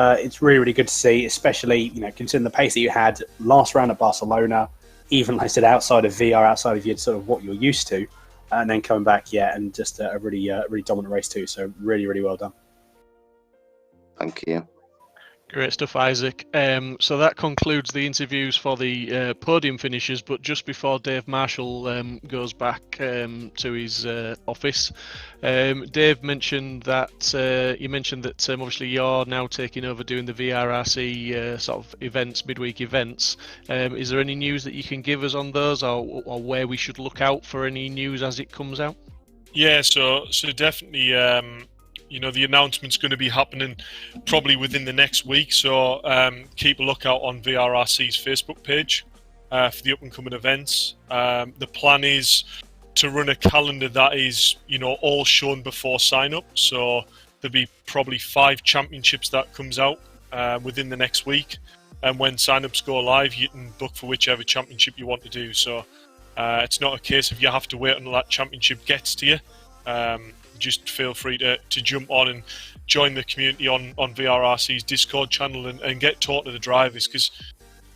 Speaker 2: really, really good to see, especially considering the pace that you had last round at Barcelona, even like I said, outside of VR, outside of your sort of what you're used to, and then coming back, and just a really, really dominant race too. So really, really well done.
Speaker 7: Thank you.
Speaker 4: Great stuff, Isaac. So that concludes the interviews for the podium finishers. But just before Dave Marshall goes back to his office, Dave mentioned that obviously you're now taking over doing the VRRC sort of events, midweek events. Is there any news that you can give us on those, or where we should look out for any news as it comes out?
Speaker 5: Yeah, so definitely. The announcement's going to be happening probably within the next week, so keep a lookout on VRRC's Facebook page for the up-and-coming events. The plan is to run a calendar that is, all shown before sign-up, so there'll be probably 5 championships that comes out within the next week, and when sign-ups go live, you can book for whichever championship you want to do, so it's not a case of you have to wait until that championship gets to you. Just feel free to jump on and join the community on VRRC's Discord channel and get taught to the drivers, because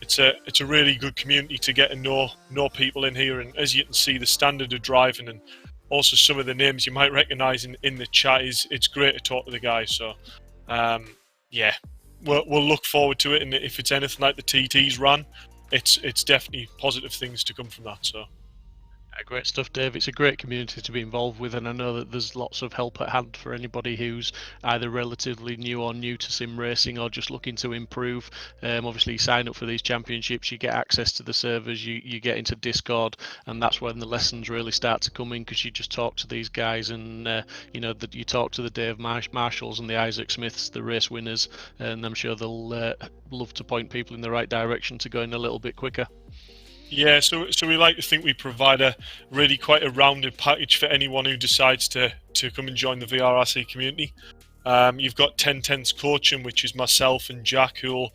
Speaker 5: it's a really good community to get to know people in here. And as you can see, the standard of driving and also some of the names you might recognise in the chat it's great to talk to the guys. So we'll look forward to it. And if it's anything like the TTs ran, it's definitely positive things to come from that. So.
Speaker 4: Great stuff, Dave. It's a great community to be involved with, and I know that there's lots of help at hand for anybody who's either relatively new or new to sim racing or just looking to improve. Obviously, you sign up for these championships, you get access to the servers, you get into Discord, and that's when the lessons really start to come in, because you just talk to these guys, and you talk to the Dave Marshalls and the Isaac Smiths, the race winners, and I'm sure they'll love to point people in the right direction to go in a little bit quicker.
Speaker 5: Yeah, so we like to think we provide a really quite a rounded package for anyone who decides to come and join the VRRC community. You've got 1010's coaching, which is myself and Jack, who'll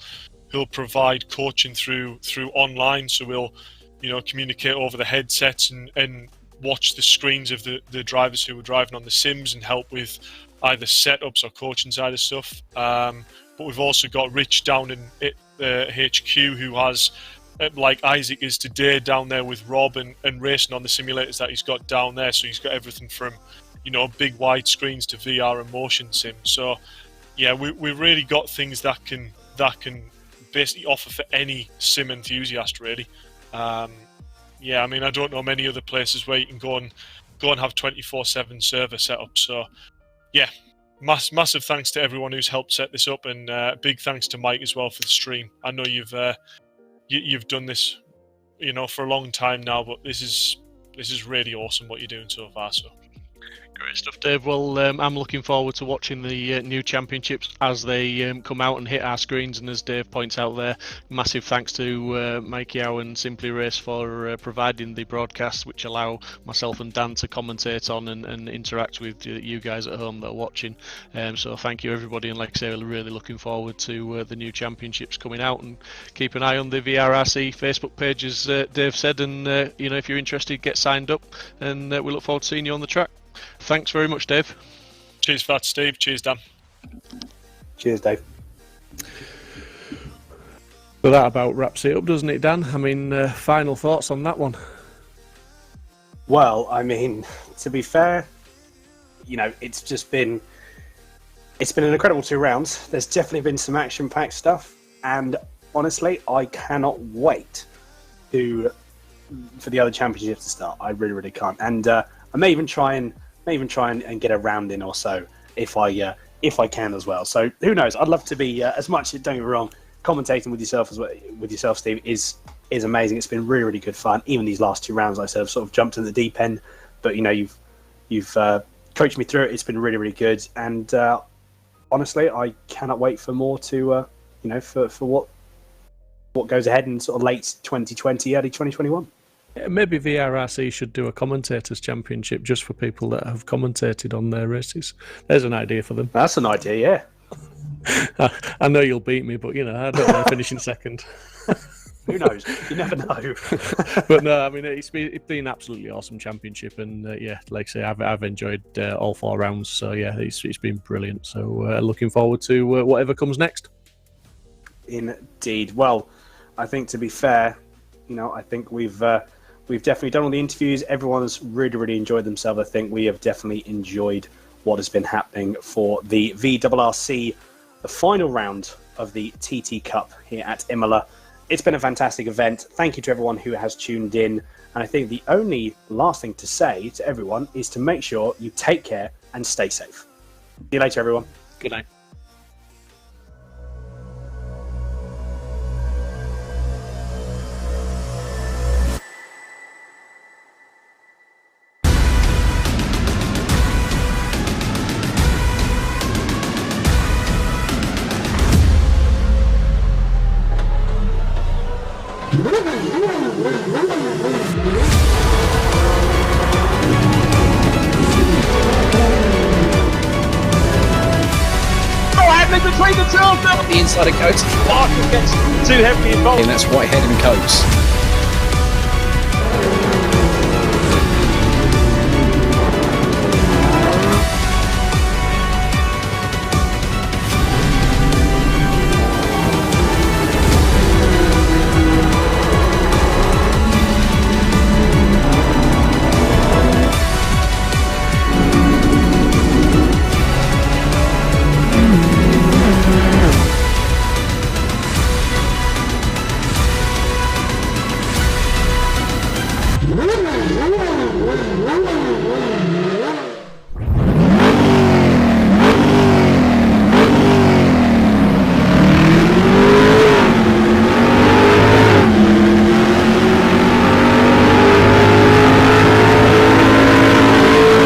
Speaker 5: provide coaching through online. So we'll communicate over the headsets and watch the screens of the drivers who are driving on the sims and help with either setups or coaching side of stuff. But we've also got Rich down in HQ, who has, like Isaac is today, down there with Rob and racing on the simulators that he's got down there. So he's got everything from big wide screens to VR and motion sim. So yeah, we've really got things that can basically offer for any sim enthusiast, really. I mean, I don't know many other places where you can go and have 24/7 server setup. So yeah, massive thanks to everyone who's helped set this up, and big thanks to Mike as well for the stream. I know you've done this, for a long time now, but this is really awesome what you're doing so far. So.
Speaker 4: Great stuff, Dave. Well, I'm looking forward to watching the new championships as they come out and hit our screens. And as Dave points out there, massive thanks to Mike Yao and Simply Race for providing the broadcasts, which allow myself and Dan to commentate on and interact with you guys at home that are watching. So thank you, everybody. And like I say, we're really looking forward to the new championships coming out. And keep an eye on the VRRC Facebook page, as Dave said. And if you're interested, get signed up. And we look forward to seeing you on the track. Thanks very much, Dave.
Speaker 5: Cheers for that, Steve. Cheers, Dan.
Speaker 2: Cheers, Dave.
Speaker 1: So that about wraps it up, doesn't it, Dan? I mean, final thoughts on that one?
Speaker 2: Well, I mean, to be fair, it's been an incredible 2 rounds. There's definitely been some action-packed stuff, and honestly, I cannot wait for the other championships to start. I really, really can't. And I may even try and get a round in or so if I can as well. So who knows? I'd love to be as much. Don't get me wrong, commentating with yourself, Steve, is is amazing. It's been really, really good fun. Even these last 2 rounds, like I said, I've sort of jumped in the deep end, but you've coached me through it. It's been really, really good, and honestly, I cannot wait for more to for what goes ahead in sort of late 2020, early 2021.
Speaker 1: Maybe VRRC should do a commentators championship just for people that have commentated on their races. There's an idea for them.
Speaker 2: That's an idea, yeah.
Speaker 1: I know you'll beat me, but I don't mind finishing second.
Speaker 2: Who knows? You never know.
Speaker 1: But no, I mean it's been an absolutely awesome championship, and like I say, I've enjoyed all 4 rounds. So yeah, it's been brilliant. So looking forward to whatever comes next.
Speaker 2: Indeed. Well, I think to be fair, I think we've definitely done all the interviews. Everyone's really, really enjoyed themselves. I think we have definitely enjoyed what has been happening for the VRRC, the final round of the TT Cup here at Imola. It's been a fantastic event. Thank you to everyone who has tuned in. And I think the only last thing to say to everyone is to make sure you take care and stay safe. See you later, everyone.
Speaker 1: Good night.
Speaker 8: Between the two of them, the inside of Coates. Parker gets too heavily involved. And that's Whitehead and Coates.